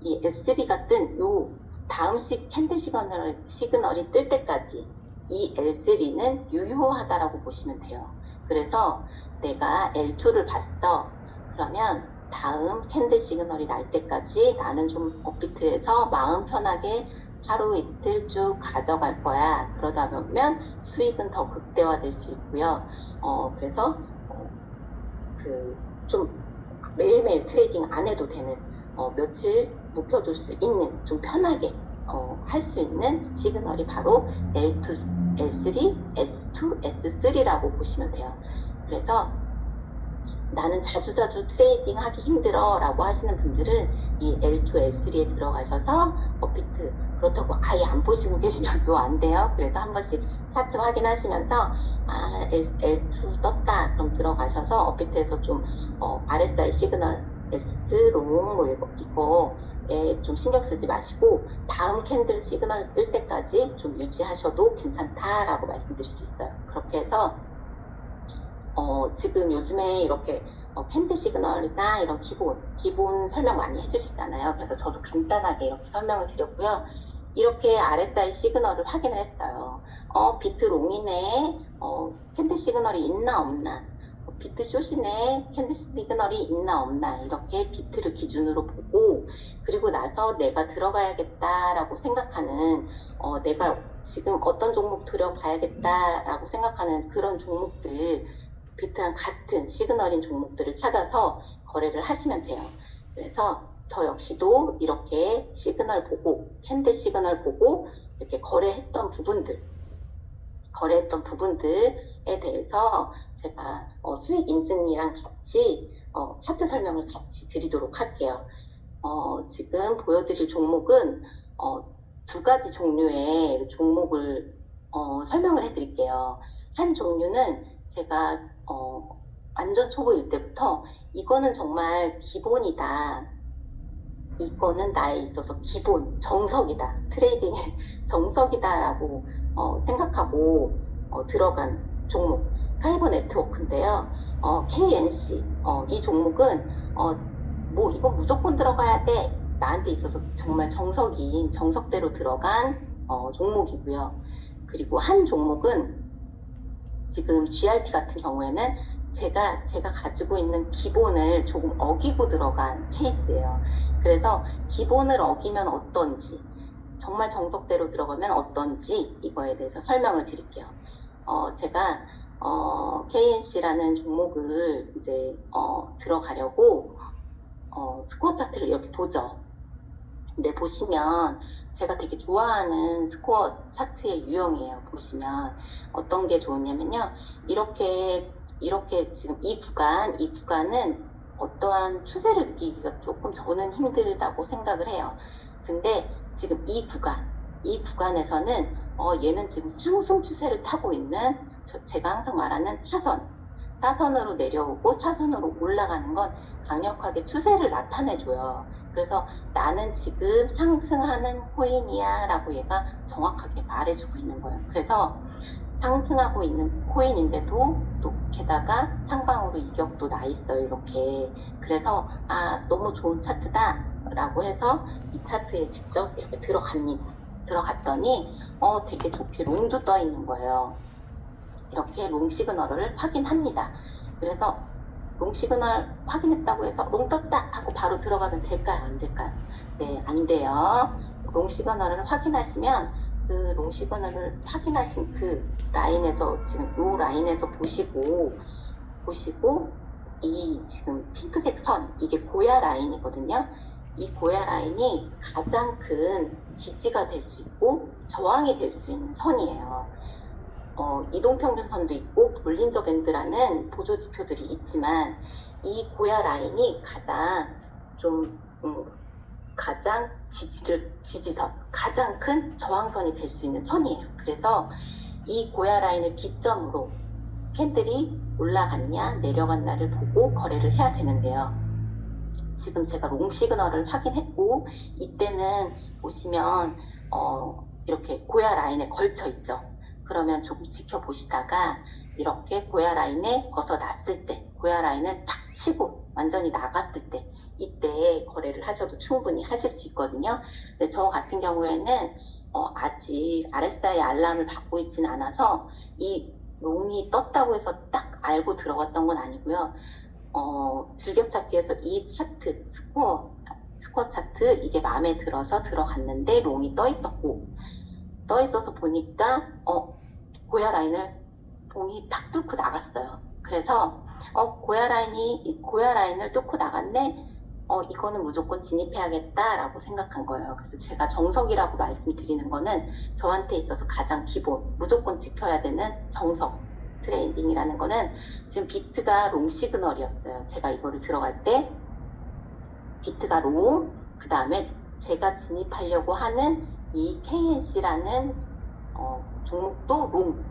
[SPEAKER 1] 이 SB가 뜬 요 다음 캔들 시그널이 뜰 때까지 이 L3는 유효하다라고 보시면 돼요. 그래서 내가 L2를 봤어. 그러면 다음 캔들 시그널이 날 때까지 나는 좀 업비트에서 마음 편하게 하루 이틀 쭉 가져갈 거야. 그러다 보면 수익은 더 극대화될 수 있고요. 그래서 좀 매일매일 트레이딩 안 해도 되는 며칠 묵혀둘 수 있는 좀 편하게 할 수 있는 시그널이 바로 L2, L3, S2, S3라고 보시면 돼요. 그래서 나는 자주자주 트레이딩 하기 힘들어 라고 하시는 분들은 이 L2, L3에 들어가셔서 업비트 그렇다고 아예 안 보시고 계시면 또 안 돼요. 그래도 한 번씩 차트 확인하시면서 L2 떴다 그럼 들어가셔서 업비트에서 좀 RSI 시그널 S롱 뭐 이거에 좀 신경 쓰지 마시고 다음 캔들 시그널 뜰 때까지 좀 유지하셔도 괜찮다라고 말씀드릴 수 있어요. 그렇게 해서 지금 요즘에 이렇게 캔들 시그널이나 이런 기본 설명 많이 해주시잖아요. 그래서 저도 간단하게 이렇게 설명을 드렸고요. 이렇게 RSI 시그널을 확인을 했어요. 비트 롱이네, 캔들 시그널이 있나 없나, 비트 숏이네, 캔들 시그널이 있나 없나, 이렇게 비트를 기준으로 보고, 그리고 나서 내가 들어가야겠다라고 생각하는, 내가 지금 어떤 종목 들어가야겠다라고 생각하는 그런 종목들, 비트랑 같은 시그널인 종목들을 찾아서 거래를 하시면 돼요. 그래서 저 역시도 이렇게 시그널 보고 캔들 시그널 보고 이렇게 거래했던 부분들에 대해서 제가 수익 인증이랑 같이 차트 설명을 같이 드리도록 할게요. 지금 보여드릴 종목은 두 가지 종류의 종목을 설명을 해드릴게요. 한 종류는 제가 완전 초보일 때부터 이거는 정말 기본이다. 이거는 나에 있어서 기본, 정석이다. 트레이딩의 정석이다라고 생각하고 들어간 종목, 카이버 네트워크인데요. KNC, 이 종목은 뭐 이건 무조건 들어가야 돼. 나한테 있어서 정말 정석대로 들어간 종목이고요. 그리고 한 종목은 지금 GRT 같은 경우에는 제가 가지고 있는 기본을 조금 어기고 들어간 케이스예요. 그래서 기본을 어기면 어떤지, 정말 정석대로 들어가면 어떤지 이거에 대해서 설명을 드릴게요. 제가 KNC라는 종목을 이제 들어가려고 스코어 차트를 이렇게 보죠. 근데 보시면 제가 되게 좋아하는 스코어 차트의 유형이에요. 보시면 어떤 게 좋으냐면요. 이렇게 지금 이 구간은 어떠한 추세를 느끼기가 조금 저는 힘들다고 생각을 해요. 근데 지금 이 구간에서는 얘는 지금 상승 추세를 타고 있는 제가 항상 말하는 사선으로 내려오고 사선으로 올라가는 건 강력하게 추세를 나타내줘요. 그래서 나는 지금 상승하는 코인이야 라고 얘가 정확하게 말해주고 있는 거예요. 그래서 상승하고 있는 코인인데도 또 게다가 상방으로 이격도 나 있어요. 이렇게. 그래서 너무 좋은 차트다 라고 해서 이 차트에 직접 이렇게 들어갔더니 되게 좋게 롱도 떠 있는 거예요. 이렇게 롱 시그널을 확인합니다. 그래서 롱 시그널 확인했다고 해서 롱 떴다 하고 바로 들어가면 될까요? 안 될까요? 네, 안 돼요. 롱 시그널을 확인하시면 그 롱 시그널을 확인하신 그 라인에서 지금 요 라인에서 보시고 이 지금 핑크색 선 이게 고야 라인이거든요. 이 고야 라인이 가장 큰 지지가 될 수 있고 저항이 될 수 있는 선이에요. 이동평균선도 있고 볼린저 밴드라는 보조 지표들이 있지만 이 고야 라인이 가장 지지선, 가장 큰 저항선이 될 수 있는 선이에요. 그래서 이 고야 라인을 기점으로 캔들이 올라갔냐 내려갔냐를 보고 거래를 해야 되는데요. 지금 제가 롱 시그널을 확인했고 이때는 보시면 이렇게 고야 라인에 걸쳐 있죠. 그러면 조금 지켜보시다가 이렇게 고야 라인에 벗어났을 때 고야 라인을 탁 치고 완전히 나갔을 때 이때 거래를 하셔도 충분히 하실 수 있거든요. 근데 저 같은 경우에는 아직 RSI 알람을 받고 있지는 않아서 이 롱이 떴다고 해서 딱 알고 들어갔던 건 아니고요. 즐겨찾기에서 이 차트, 스코어 차트 이게 마음에 들어서 들어갔는데 롱이 떠 있어서 보니까 고야 라인을 봉이 탁 뚫고 나갔어요. 그래서 고야 라인을 뚫고 나갔네. 이거는 무조건 진입해야겠다라고 생각한 거예요. 그래서 제가 정석이라고 말씀드리는 거는 저한테 있어서 가장 기본, 무조건 지켜야 되는 정석 트레이딩이라는 거는 지금 비트가 롱 시그널이었어요. 제가 이거를 들어갈 때 비트가 롱, 그 다음에 제가 진입하려고 하는 이 KNC라는 종목도 롱,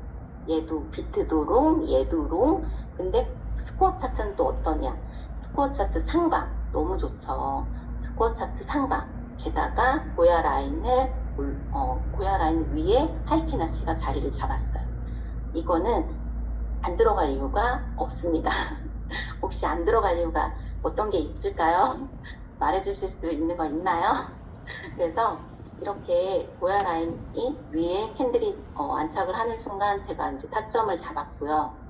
[SPEAKER 1] 얘도 비트도 롱, 얘도 롱. 근데 스코어 차트는 또 어떠냐? 스코어 차트 상방 너무 좋죠. 스코어 차트 상방. 게다가 고야 라인 위에 하이키나시가 자리를 잡았어요. 이거는 안 들어갈 이유가 없습니다. 혹시 안 들어갈 이유가 어떤 게 있을까요? 말해주실 수 있는 거 있나요? 그래서 이렇게 고야 라인이 위에 캔들이 안착을 하는 순간 제가 이제 타점을 잡았고요.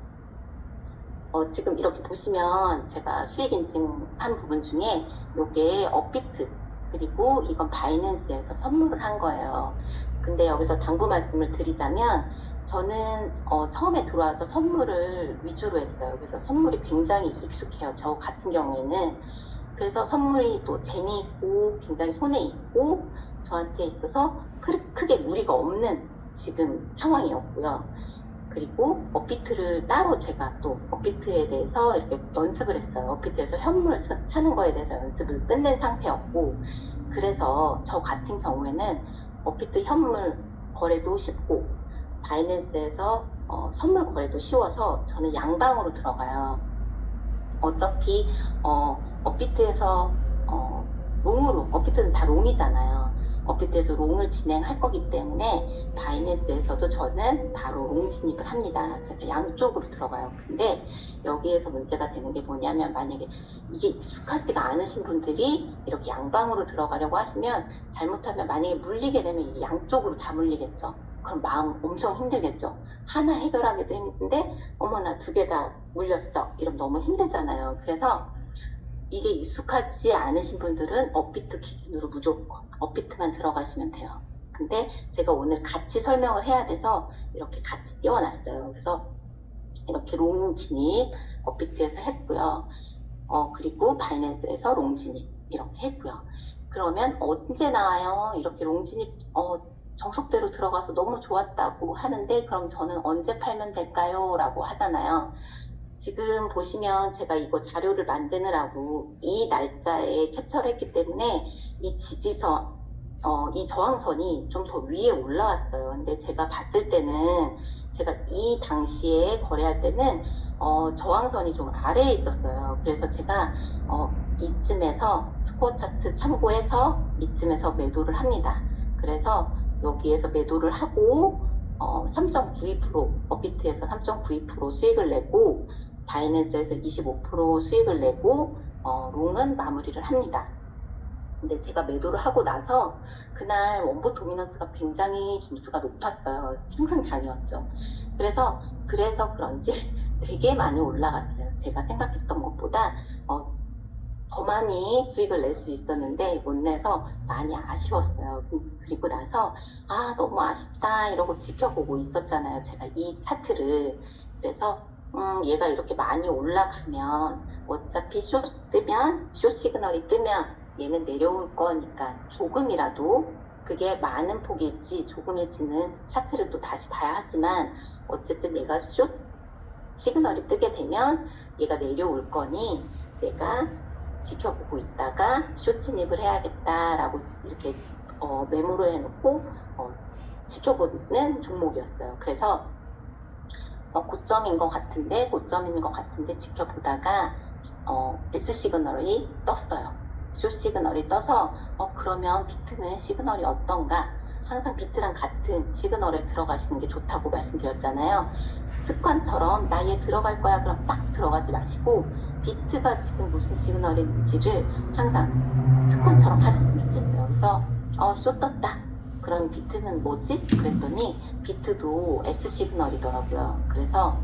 [SPEAKER 1] 지금 이렇게 보시면 제가 수익 인증한 부분 중에 이게 업비트 그리고 이건 바이낸스에서 선물을 한 거예요. 근데 여기서 당부 말씀을 드리자면 저는 처음에 들어와서 선물을 위주로 했어요. 그래서 선물이 굉장히 익숙해요. 저 같은 경우에는. 그래서 선물이 또 재미있고 굉장히 손에 있고 저한테 있어서 크게 무리가 없는 지금 상황이었고요. 그리고 업비트를 따로 제가 또 업비트에 대해서 이렇게 연습을 했어요. 업비트에서 현물 사는 거에 대해서 연습을 끝낸 상태였고, 그래서 저 같은 경우에는 업비트 현물 거래도 쉽고 바이낸스에서 선물 거래도 쉬워서 저는 양방으로 들어가요. 어차피 업비트에서 업비트는 다 롱이잖아요. 업비트에서 롱을 진행할 거기 때문에 바이낸스에서도 저는 바로 롱 진입을 합니다. 그래서 양쪽으로 들어가요. 근데 여기에서 문제가 되는 게 뭐냐면 만약에 이게 익숙하지가 않으신 분들이 이렇게 양방으로 들어가려고 하시면 잘못하면 만약에 물리게 되면 이 양쪽으로 다 물리겠죠. 그럼 마음 엄청 힘들겠죠. 하나 해결하기도 힘든데 어머나 두 개 다 물렸어. 이러면 너무 힘들잖아요. 그래서 이게 익숙하지 않으신 분들은 업비트 기준으로 무조건 업비트만 들어가시면 돼요. 근데 제가 오늘 같이 설명을 해야 돼서 이렇게 같이 띄워놨어요. 그래서 이렇게 롱 진입 업비트에서 했고요. 그리고 바이낸스에서 롱 진입 이렇게 했고요. 그러면 언제 나와요? 이렇게 롱 진입 정석대로 들어가서 너무 좋았다고 하는데 그럼 저는 언제 팔면 될까요? 라고 하잖아요. 지금 보시면 제가 이거 자료를 만드느라고 이 날짜에 캡처를 했기 때문에 이 지지선, 이 저항선이 좀 더 위에 올라왔어요. 근데 제가 봤을 때는 제가 이 당시에 거래할 때는 저항선이 좀 아래에 있었어요. 그래서 제가 이쯤에서 스코어 차트 참고해서 이쯤에서 매도를 합니다. 그래서 여기에서 매도를 하고 3.92% 업비트에서 3.92% 수익을 내고 바이낸스에서 25% 수익을 내고 롱은 마무리를 합니다. 근데 제가 매도를 하고 나서 그날 원보 도미넌스가 굉장히 점수가 높았어요. 상승장이었죠. 그래서 그런지 되게 많이 올라갔어요. 제가 생각했던 것보다 더 많이 수익을 낼 수 있었는데 못 내서 많이 아쉬웠어요. 그리고 나서 너무 아쉽다 이러고 지켜보고 있었잖아요. 제가 이 차트를. 그래서 얘가 이렇게 많이 올라가면 어차피 숏 뜨면 숏 시그널이 뜨면 얘는 내려올 거니까 조금이라도 그게 많은 폭일지 조금일지는 차트를 또 다시 봐야 하지만 어쨌든 얘가 숏 시그널이 뜨게 되면 얘가 내려올 거니 내가 지켜보고 있다가 숏 진입을 해야겠다라고 이렇게 메모를 해놓고 지켜보는 종목이었어요. 그래서 고점인 것 같은데 지켜보다가 S 시그널이 떴어요. 숏 시그널이 떠서 그러면 비트는 시그널이 어떤가? 항상 비트랑 같은 시그널에 들어가시는 게 좋다고 말씀드렸잖아요. 습관처럼 나 얘 들어갈 거야 그럼 딱 들어가지 마시고 비트가 지금 무슨 시그널인지를 항상 습관처럼 하셨으면 좋겠어요. 그래서 숏 떴다. 그럼 비트는 뭐지? 그랬더니 비트도 S 시그널이더라고요. 그래서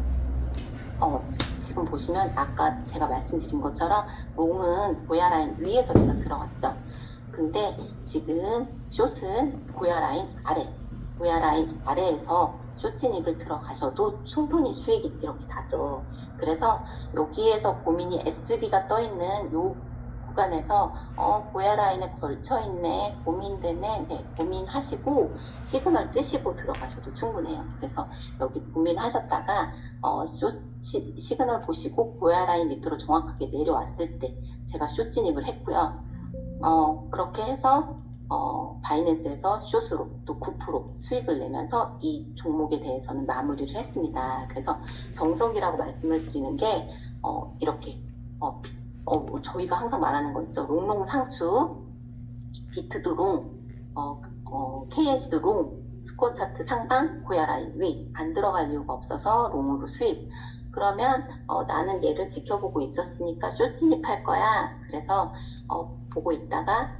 [SPEAKER 1] 지금 보시면 아까 제가 말씀드린 것처럼 롱은 고야 라인 위에서 제가 들어갔죠. 근데 지금 숏은 고야 라인 아래에서 숏 진입을 들어가셔도 충분히 수익이 이렇게 나죠. 그래서 여기에서 고민이 SB가 떠있는 요 구간에서 고야 라인에 걸쳐있네, 고민되네, 네, 고민하시고 시그널 뜨시고 들어가셔도 충분해요. 그래서 여기 고민하셨다가 숏 시그널 보시고 고야 라인 밑으로 정확하게 내려왔을 때 제가 숏 진입을 했고요. 그렇게 해서 바이낸스에서 숏으로 또 9% 수익을 내면서 이 종목에 대해서는 마무리를 했습니다. 그래서 정석이라고 말씀을 드리는 게 이렇게 저희가 항상 말하는 거 있죠. 롱롱 상추, 비트도 롱, KNC도 롱, 스코어 차트 상방, 고야 라인 위 안 들어갈 이유가 없어서 롱으로 수익. 그러면 나는 얘를 지켜보고 있었으니까 숏 진입할 거야. 그래서 보고 있다가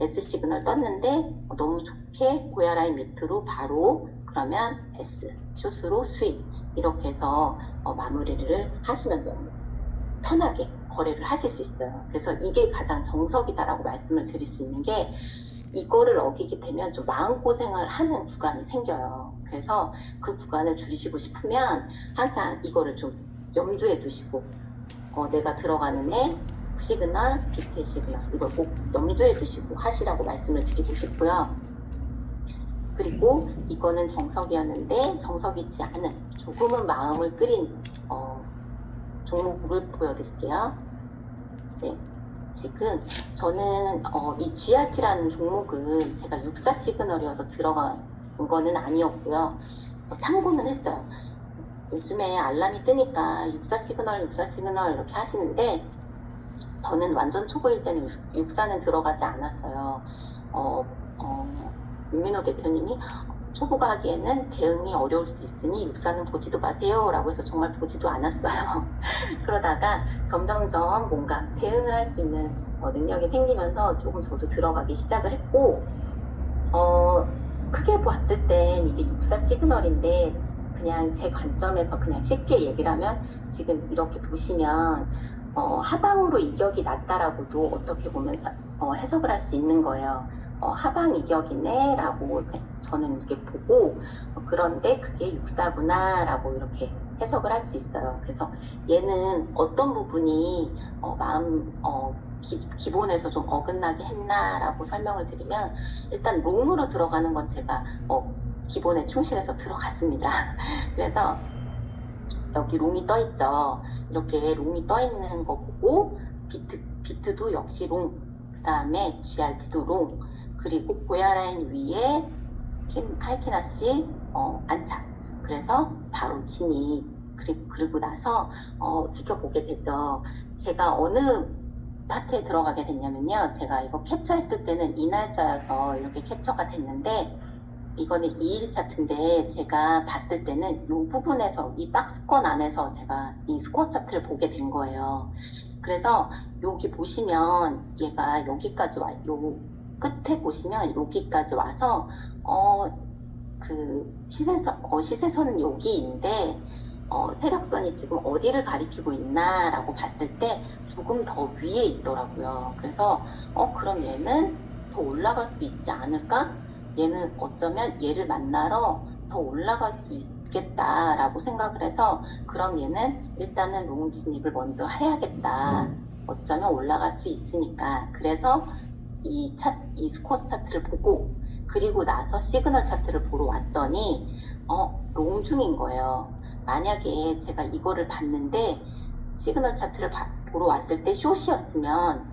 [SPEAKER 1] S 시그널 떴는데 너무 좋게 고야 라인 밑으로 바로 그러면 S 숏으로 수익 이렇게 해서 마무리를 하시면 너무 편하게 거래를 하실 수 있어요. 그래서 이게 가장 정석이다라고 말씀을 드릴 수 있는 게 이거를 어기게 되면 좀 마음고생을 하는 구간이 생겨요. 그래서 그 구간을 줄이시고 싶으면 항상 이거를 좀 염두에 두시고 내가 들어가는 애 시그널, 비트 시그널 이걸 꼭 염두에 두시고 하시라고 말씀을 드리고 싶고요. 그리고 이거는 정석이었는데 정석이지 않은 조금은 마음을 끓인 종목을 보여드릴게요. 네, 지금 저는 이 GRT라는 종목은 제가 64 시그널이어서 들어간 거는 아니었고요. 참고는 했어요. 요즘에 알람이 뜨니까 64 시그널 이렇게 하시는데 저는 완전 초보일 때는 64는 들어가지 않았어요. 윤민호 대표님이 초보가 하기에는 대응이 어려울 수 있으니 64는 보지도 마세요 라고 해서 정말 보지도 않았어요. 그러다가 점점점 뭔가 대응을 할 수 있는 능력이 생기면서 조금 저도 들어가기 시작을 했고 크게 봤을 땐 이게 64 시그널인데 그냥 제 관점에서 그냥 쉽게 얘기를 하면 지금 이렇게 보시면 하방으로 이격이 낮다라고도 어떻게 보면 해석을 할 수 있는 거예요. 하방 이격이네 라고 저는 이렇게 보고 그런데 그게 64구나 라고 이렇게 해석을 할 수 있어요. 그래서 얘는 어떤 부분이 기본에서 좀 어긋나게 했나 라고 설명을 드리면 일단 롱으로 들어가는 건 제가 기본에 충실해서 들어갔습니다. 그래서 여기 롱이 떠있죠. 이렇게 롱이 떠있는 거 보고 비트도 역시 롱, 그 다음에 GRT도 롱, 그리고 고야 라인 위에 하이키나시 안착. 그래서 바로 진입. 그리고 나서 지켜보게 되죠. 제가 어느 파트에 들어가게 됐냐면요. 제가 이거 캡처했을 때는 이 날짜여서 이렇게 캡처가 됐는데 이거는 2일 차트인데 제가 봤을 때는 이 부분에서 이 박스권 안에서 제가 이 스코어 차트를 보게 된 거예요. 그래서 여기 보시면 얘가 여기까지 와, 요 끝에 보시면 여기까지 와서 그 시세선은 여기인데 세력선이 지금 어디를 가리키고 있나라고 봤을 때 조금 더 위에 있더라고요. 그래서 그럼 얘는 더 올라갈 수 있지 않을까? 얘는 어쩌면 얘를 만나러 더 올라갈 수 있겠다라고 생각을 해서 그럼 얘는 일단은 롱 진입을 먼저 해야겠다. 어쩌면 올라갈 수 있으니까. 그래서 이 스코어 차트를 보고 그리고 나서 시그널 차트를 보러 왔더니 롱 중인 거예요. 만약에 제가 이거를 봤는데 시그널 차트를 보러 왔을 때 숏이었으면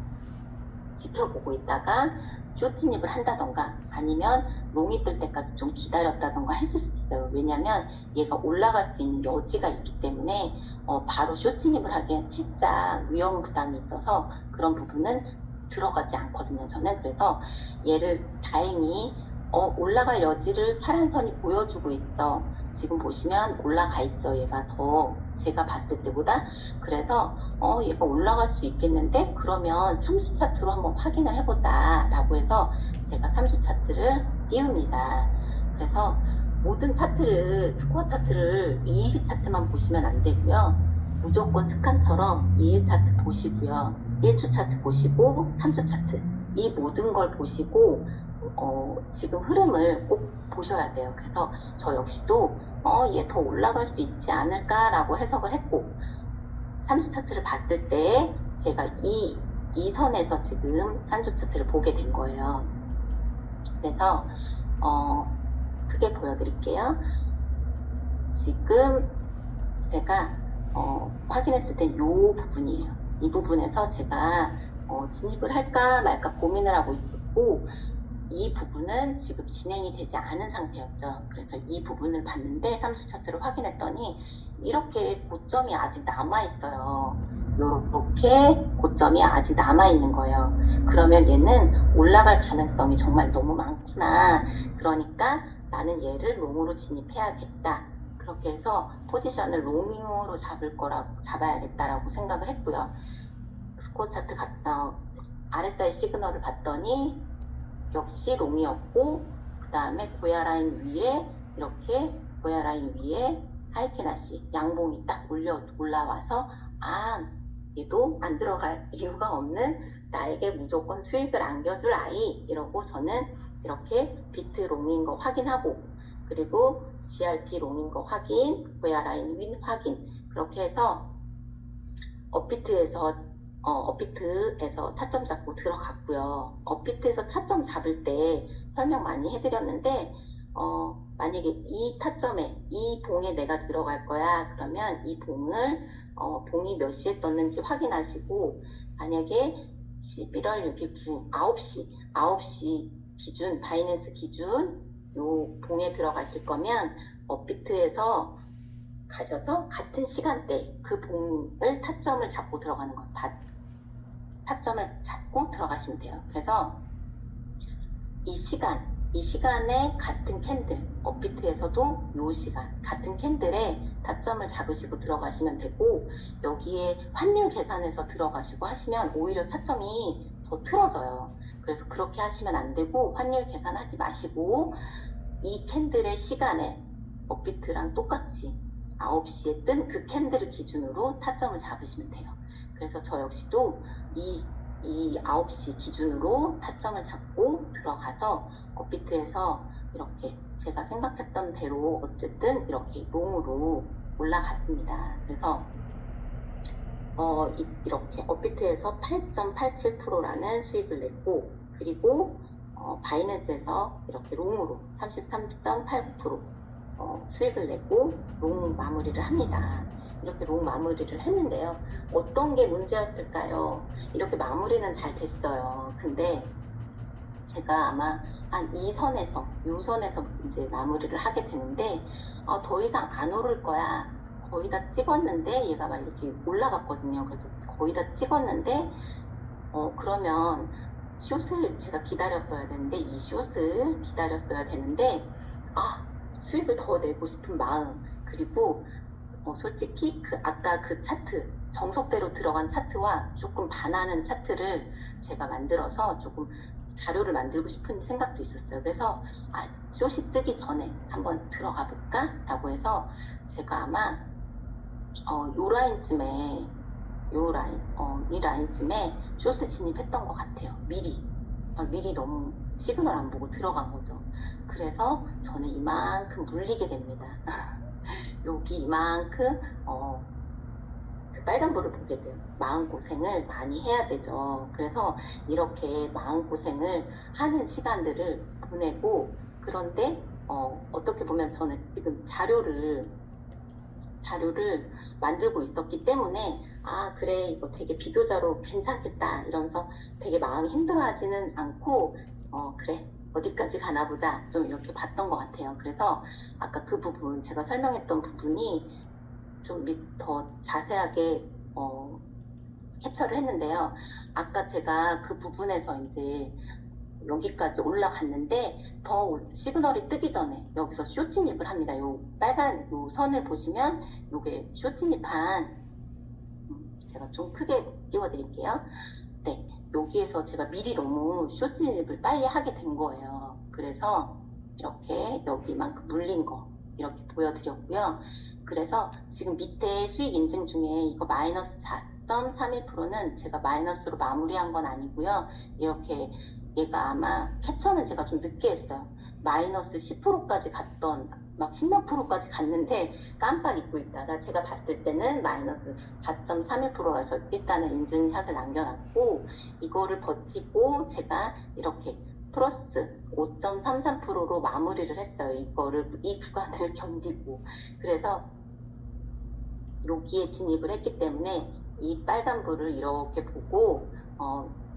[SPEAKER 1] 지켜보고 있다가 숏 진입을 한다던가 아니면 롱이 뜰 때까지 좀 기다렸다던가 했을 수 있어요. 왜냐면 얘가 올라갈 수 있는 여지가 있기 때문에 바로 숏 진입을 하기엔 살짝 위험 부담이 있어서 그런 부분은 들어가지 않거든요. 저는 그래서 얘를 다행히 올라갈 여지를 파란 선이 보여주고 있어. 지금 보시면 올라가 있죠. 얘가 더 제가 봤을 때보다. 그래서 얘가 올라갈 수 있겠는데 그러면 3수 차트로 한번 확인을 해보자 라고 해서 제가 3수 차트를 띄웁니다. 그래서 모든 차트를 스코어 차트를 2일 차트만 보시면 안 되고요. 무조건 습관처럼 2일 차트 보시고요. 1주 차트 보시고 3주 차트 이 모든 걸 보시고 지금 흐름을 꼭 보셔야 돼요. 그래서 저 역시도 얘 더 올라갈 수 있지 않을까라고 해석을 했고 3수 차트를 봤을 때 제가 이 선에서 지금 3주 차트를 보게 된 거예요. 그래서 크게 보여드릴게요. 지금 제가 확인했을 땐 이 부분이에요. 이 부분에서 제가 진입을 할까 말까 고민을 하고 있었고 이 부분은 지금 진행이 되지 않은 상태였죠. 그래서 이 부분을 봤는데 3수 차트를 확인했더니 이렇게 고점이 아직 남아있어요. 이렇게 고점이 아직 남아있는 거예요. 그러면 얘는 올라갈 가능성이 정말 너무 많구나. 그러니까 나는 얘를 롱으로 진입해야겠다. 그렇게 해서 포지션을 롱으로 잡아야겠다라고 생각을 했고요. 스코어 차트 RSI 시그널을 봤더니 역시 롱이었고 그 다음에 고야 라인 위에 이렇게 고야 라인 위에 하이케나시 양봉이 딱 올라와서 얘도 안 들어갈 이유가 없는 나에게 무조건 수익을 안겨줄 아이 이러고 저는 이렇게 비트 롱인 거 확인하고 그리고 GRT 롱인 거 확인 고야 라인 윈 확인 그렇게 해서 업비트에서 타점 잡고 들어갔고요. 업비트에서 타점 잡을 때 설명 많이 해드렸는데 만약에 이 타점에 이 봉에 내가 들어갈 거야 그러면 이 봉을 봉이 몇 시에 떴는지 확인하시고 만약에 11월 6일 9시 기준 바이낸스 기준 요 봉에 들어가실 거면 업비트에서 가셔서 같은 시간대 그 봉을 타점을 잡고 들어가는 것 타점을 잡고 들어가시면 돼요. 그래서 이 시간에 같은 캔들 업비트에서도 이 시간 같은 캔들에 타점을 잡으시고 들어가시면 되고 여기에 환율 계산해서 들어가시고 하시면 오히려 타점이 더 틀어져요. 그래서 그렇게 하시면 안 되고 환율 계산하지 마시고 이 캔들의 시간에 업비트랑 똑같이 9시에 뜬 그 캔들을 기준으로 타점을 잡으시면 돼요. 그래서 저 역시도 이 9시 기준으로 타점을 잡고 들어가서 업비트에서 이렇게 제가 생각했던 대로 어쨌든 이렇게 롱으로 올라갔습니다. 그래서 이렇게 업비트에서 8.87%라는 수익을 냈고 그리고 바이낸스에서 이렇게 롱으로 33.89% 수익을 내고 롱 마무리를 합니다. 이렇게 롱 마무리를 했는데요. 어떤 게 문제였을까요? 이렇게 마무리는 잘 됐어요. 근데 제가 아마 한 이 선에서 이제 마무리를 하게 되는데 더 이상 안 오를 거야. 거의 다 찍었는데 얘가 막 이렇게 올라갔거든요. 그래서 거의 다 찍었는데 그러면 숏을 제가 기다렸어야 되는데 이 숏을 기다렸어야 되는데 수익을 더 내고 싶은 마음 그리고 솔직히 아까 그 차트 정석대로 들어간 차트와 조금 반하는 차트를 제가 만들어서 조금 자료를 만들고 싶은 생각도 있었어요. 그래서 숏이 뜨기 전에 한번 들어가 볼까? 라고 해서 제가 아마 요 라인쯤에 이 라인쯤에 숏을 진입했던 것 같아요. 미리 너무 시그널 안 보고 들어간 거죠. 그래서 저는 이만큼 물리게 됩니다. 여기 이만큼 그 빨간불을 보게 돼요. 마음고생을 많이 해야 되죠. 그래서 이렇게 마음고생을 하는 시간들을 보내고, 그런데 어떻게 보면 저는 지금 자료를 만들고 있었기 때문에, 아, 그래, 이거 되게 비교자로 괜찮겠다 이러면서 되게 마음이 힘들어하지는 않고, 그래, 어디까지 가나 보자, 좀 이렇게 봤던 것 같아요. 그래서 아까 그 부분, 제가 설명했던 부분이 좀 더 자세하게 캡처를 했는데요. 아까 제가 그 부분에서 이제 여기까지 올라갔는데, 더 시그널이 뜨기 전에 여기서 숏 진입을 합니다. 요 빨간 요 선을 보시면 요게 숏 진입한, 제가 좀 크게 띄워드릴게요. 네, 여기에서 제가 미리 너무 숏 진입을 빨리 하게 된 거예요. 그래서 이렇게 여기만큼 물린 거 이렇게 보여드렸고요. 그래서 지금 밑에 수익 인증 중에 이거 마이너스 4.31%는 제가 마이너스로 마무리한 건 아니고요. 이렇게 얘가 아마 캡처는 제가 좀 늦게 했어요. 마이너스 10%까지 갔던, 막 10몇 프로까지 갔는데 깜빡 잊고 있다가 제가 봤을 때는 마이너스 4.31%라서 일단은 인증샷을 남겨놨고, 이거를 버티고 제가 이렇게 플러스 5.33%로 마무리를 했어요. 이 구간을 견디고. 그래서 여기에 진입을 했기 때문에 이 빨간불을 이렇게 보고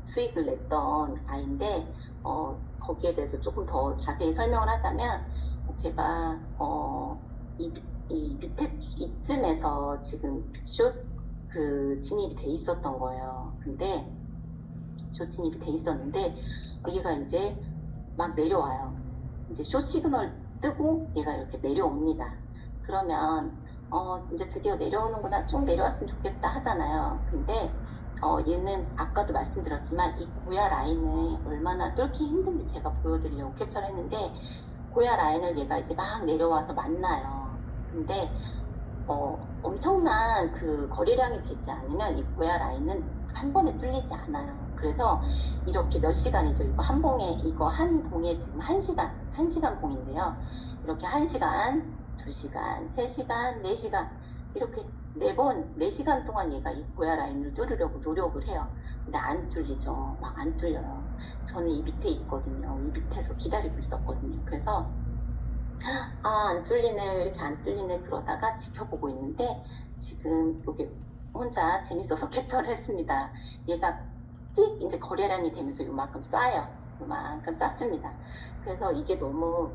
[SPEAKER 1] 수익을 냈던 아이인데, 거기에 대해서 조금 더 자세히 설명을 하자면, 제가 이 밑에 이쯤에서 지금 숏 진입이 돼 있었던 거예요. 근데 숏 진입이 돼 있었는데 얘가 이제 막 내려와요. 이제 숏 시그널 뜨고 얘가 이렇게 내려옵니다. 그러면 이제 드디어 내려오는구나, 쭉 내려왔으면 좋겠다 하잖아요. 근데 얘는 아까도 말씀드렸지만 이 고야 라인을 얼마나 뚫기 힘든지 제가 보여드리려고 캡처를 했는데, 고야 라인을 얘가 이제 막 내려와서 만나요. 근데 엄청난 그 거래량이 되지 않으면 이 고야 라인은 한 번에 뚫리지 않아요. 그래서 이렇게 몇 시간이죠. 이거 한 봉에 지금 1시간 봉인데요. 이렇게 1시간, 2시간, 3시간, 4시간, 이렇게 4시간 동안 얘가 이 고야 라인을 뚫으려고 노력을 해요. 근데 안 뚫리죠. 막 안 뚫려요. 저는 이 밑에 있거든요. 이 밑에서 기다리고 있었거든요. 그래서 안 뚫리네, 왜 이렇게 안 뚫리네 그러다가 지켜보고 있는데, 지금 여기 혼자 재밌어서 캡처를 했습니다. 얘가 찍 이제 거래량이 되면서 요만큼 쏴요. 요만큼 쐈습니다. 그래서 이게 너무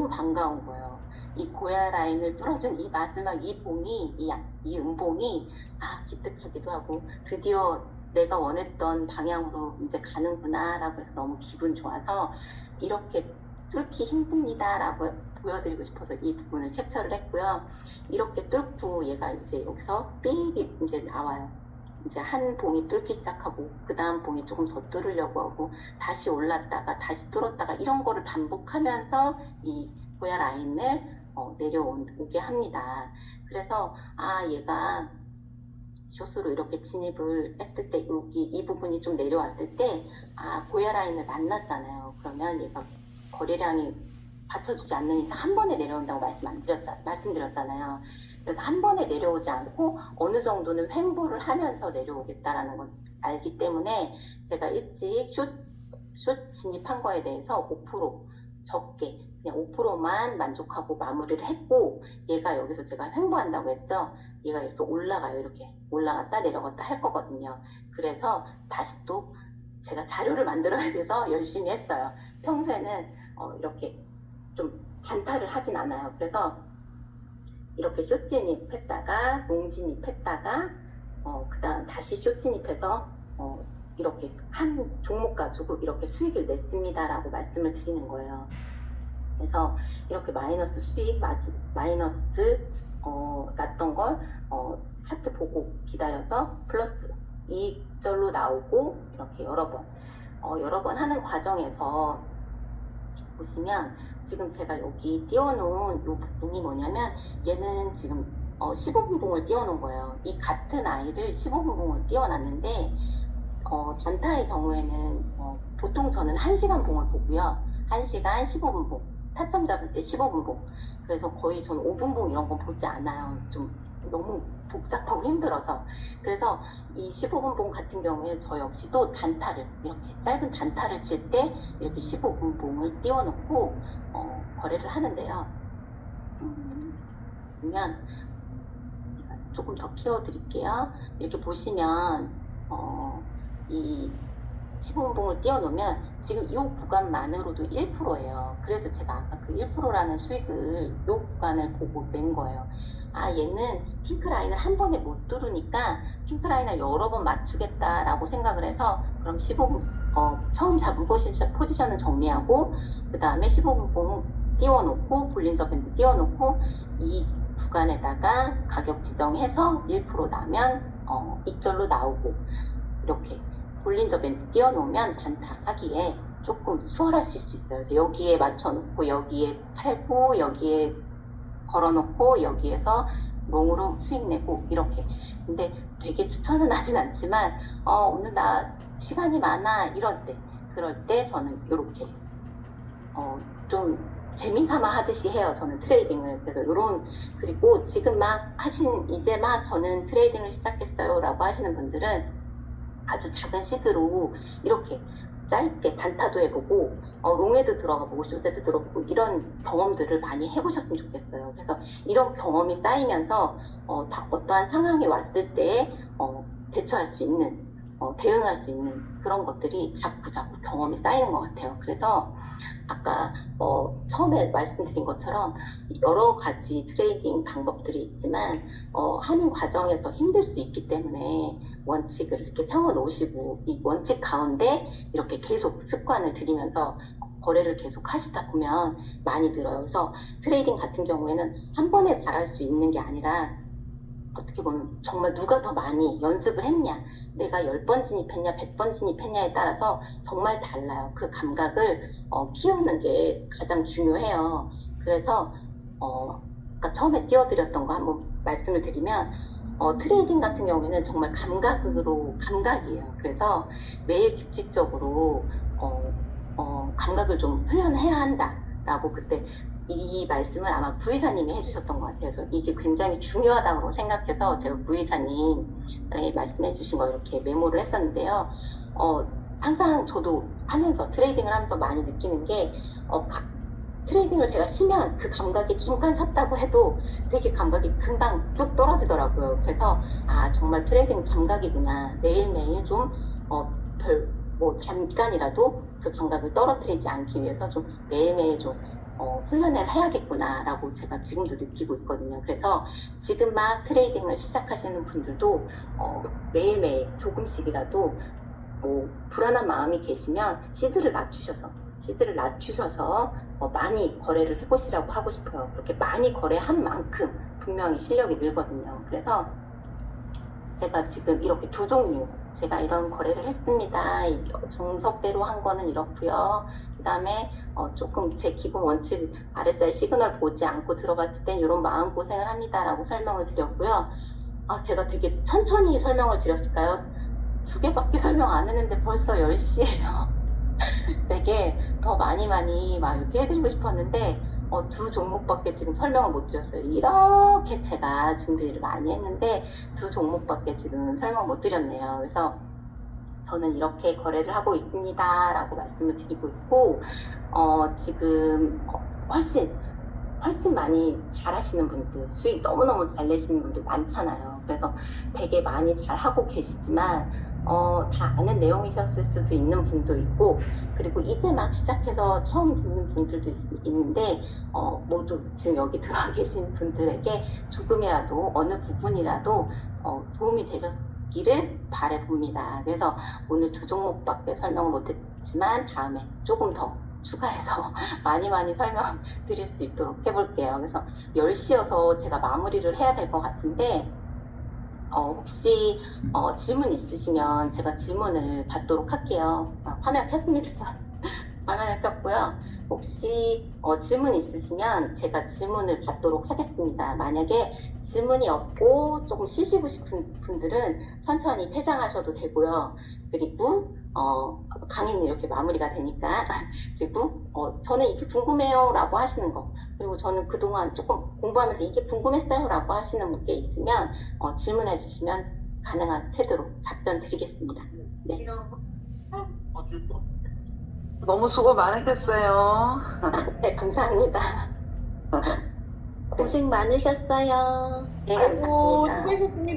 [SPEAKER 1] 반가운 거예요. 이 고야 라인을 뚫어준 이 마지막 이 봉이, 이 음봉이 기특하기도 하고, 드디어 내가 원했던 방향으로 이제 가는구나 라고 해서 너무 기분 좋아서, 이렇게 뚫기 힘듭니다 라고 보여드리고 싶어서 이 부분을 캡처를 했고요. 이렇게 뚫고 얘가 이제 여기서 삑이 이제 나와요. 이제 한 봉이 뚫기 시작하고 그 다음 봉이 조금 더 뚫으려고 하고 다시 올랐다가 다시 뚫었다가, 이런 거를 반복하면서 이 고야 라인을 내려오게 합니다. 그래서 얘가 숏으로 이렇게 진입을 했을 때 여기 이 부분이 좀 내려왔을 때 고야 라인을 만났잖아요. 그러면 얘가 거래량이 받쳐주지 않는 이상 한 번에 내려온다고 말씀드렸잖아요. 그래서 한 번에 내려오지 않고 어느 정도는 횡보를 하면서 내려오겠다라는 걸 알기 때문에 제가 일찍 숏 진입한 거에 대해서 5% 적게 그냥 5%만 만족하고 마무리를 했고, 얘가 여기서 제가 횡보한다고 했죠. 얘가 이렇게 올라가요. 이렇게 올라갔다 내려갔다 할 거거든요. 그래서 다시 또 제가 자료를 만들어야 돼서 열심히 했어요. 평소에는 이렇게 좀 단타를 하진 않아요. 그래서 이렇게 숏 진입했다가 롱 진입했다가 그 다음 다시 숏 진입해서 이렇게 한 종목 가지고 이렇게 수익을 냈습니다 라고 말씀을 드리는 거예요. 그래서 이렇게 마이너스 수익, 마이너스 났던 걸 차트 보고 기다려서 플러스 이익절로 나오고, 이렇게 여러 번 하는 과정에서 보시면 지금 제가 여기 띄워놓은 이 부분이 뭐냐면, 얘는 지금 15분봉을 띄워놓은 거예요. 이 같은 아이를 15분봉을 띄워놨는데 단타의 경우에는 보통 저는 1시간 봉을 보고요. 1시간 15분봉. 타점 잡을 때 15분봉. 그래서 거의 저는 5분봉 이런 건 보지 않아요. 좀 너무 복잡하고 힘들어서. 그래서 이 15분봉 같은 경우에 저 역시도 단타를 이렇게 짧은 단타를 칠 때 이렇게 15분봉을 띄워놓고 거래를 하는데요. 그러면 조금 더 키워드릴게요. 이렇게 보시면 이 15분봉을 띄워놓으면 지금 이 구간만으로도 1%예요. 그래서 제가 아까 그 1%라는 수익을 이 구간을 보고 낸 거예요. 아, 얘는 핑크 라인을 한 번에 못 뚫으니까 핑크 라인을 여러 번 맞추겠다라고 생각을 해서 그럼 15분 처음 잡은 포지션은 정리하고 그 다음에 15분봉 띄워놓고 볼린저 밴드 띄워놓고 이 구간에다가 가격 지정해서 1% 나면 익절로 나오고 이렇게 볼린저 밴드 띄워놓으면 단타 하기에 조금 수월하실 수 있어요. 그래서 여기에 맞춰놓고 여기에 팔고 여기에 걸어놓고 여기에서 롱으로 수익 내고 이렇게. 근데 되게 추천은 하진 않지만 오늘 나 시간이 많아 이럴 때 그럴 때 저는 이렇게 좀 재미삼아 하듯이 해요. 저는 트레이딩을. 그래서 그리고 지금 이제 막 저는 트레이딩을 시작했어요 라고 하시는 분들은 아주 작은 시드로 이렇게 짧게 단타도 해보고 롱에도 들어가보고 쇼제도 들어보고 이런 경험들을 많이 해보셨으면 좋겠어요. 그래서 이런 경험이 쌓이면서 어떠한 상황이 왔을 때 대처할 수 있는 대응할 수 있는 그런 것들이 자꾸 경험이 쌓이는 것 같아요. 그래서 아까 처음에 말씀드린 것처럼 여러 가지 트레이딩 방법들이 있지만 하는 과정에서 힘들 수 있기 때문에 원칙을 이렇게 세워 놓으시고 이 원칙 가운데 이렇게 계속 습관을 들이면서 거래를 계속 하시다 보면 많이 늘어요. 그래서 트레이딩 같은 경우에는 한 번에 잘할 수 있는 게 아니라 어떻게 보면 정말 누가 더 많이 연습을 했냐, 내가 10번 진입했냐 100번 진입했냐에 따라서 정말 달라요. 그 감각을 키우는 게 가장 중요해요. 그래서 아까 처음에 띄워드렸던 거 한번 말씀을 드리면 트레이딩 같은 경우에는 정말 감각이에요. 그래서 매일 규칙적으로 감각을 좀 훈련해야 한다라고 그때 이 말씀을 아마 구이사님이 해주셨던 것 같아요. 그래서 이게 굉장히 중요하다고 생각해서 제가 구이사님 말씀해 주신 거 이렇게 메모를 했었는데요. 항상 저도 트레이딩을 하면서 많이 느끼는 게 트레이딩을 제가 쉬면 그 감각이 잠깐 섰다고 해도 되게 감각이 금방 뚝 떨어지더라고요. 그래서 정말 트레이딩 감각이구나. 매일매일 좀 잠깐이라도 그 감각을 떨어뜨리지 않기 위해서 좀 매일매일 좀 훈련을 해야겠구나라고 제가 지금도 느끼고 있거든요. 그래서 지금 막 트레이딩을 시작하시는 분들도 매일매일 조금씩이라도 불안한 마음이 계시면 시드를 낮추셔서 많이 거래를 해보시라고 하고 싶어요. 그렇게 많이 거래한 만큼 분명히 실력이 늘거든요. 그래서 제가 지금 이렇게 두 종류 제가 이런 거래를 했습니다. 정석대로 한 거는 이렇고요. 그 다음에 조금 제 기본 원칙 RSI 시그널 보지 않고 들어갔을 땐 이런 마음고생을 합니다라고 설명을 드렸고요. 제가 되게 천천히 설명을 드렸을까요? 2개밖에 설명 안 했는데 벌써 10시예요. 되게 더 많이 막 이렇게 해드리고 싶었는데 2종목밖에 지금 설명을 못 드렸어요. 이렇게 제가 준비를 많이 했는데 2종목밖에 지금 설명 못 드렸네요. 그래서 저는 이렇게 거래를 하고 있습니다 라고 말씀을 드리고 있고 지금 훨씬 많이 잘하시는 분들, 수익 너무너무 잘 내시는 분들 많잖아요. 그래서 되게 많이 잘하고 계시지만 다 아는 내용이셨을 수도 있는 분도 있고, 그리고 이제 막 시작해서 처음 듣는 분들도 있는데 모두 지금 여기 들어와 계신 분들에게 조금이라도 어느 부분이라도 도움이 되셨기를 바라봅니다. 그래서 오늘 2종목밖에 설명을 못했지만 다음에 조금 더 추가해서 많이 설명 드릴 수 있도록 해볼게요. 그래서 10시여서 제가 마무리를 해야 될 것 같은데 혹시 질문 있으시면 제가 질문을 받도록 할게요. 화면 켰습니다. 화면을 켰고요. 혹시 질문 있으시면 제가 질문을 받도록 하겠습니다. 만약에 질문이 없고 조금 쉬시고 싶은 분들은 천천히 퇴장하셔도 되고요. 그리고 강의는 이렇게 마무리가 되니까 그리고 저는 이게 궁금해요라고 하시는 거, 그리고 저는 그동안 조금 공부하면서 이게 궁금했어요라고 하시는 분께 있으면 질문해 주시면 가능한 태도로 답변 드리겠습니다. 네.
[SPEAKER 2] 너무 수고 많으셨어요.
[SPEAKER 1] 네, 감사합니다.
[SPEAKER 3] 고생 많으셨어요.
[SPEAKER 1] 네,
[SPEAKER 4] 아이고,
[SPEAKER 1] 감사합니다.
[SPEAKER 4] 수고하셨습니다.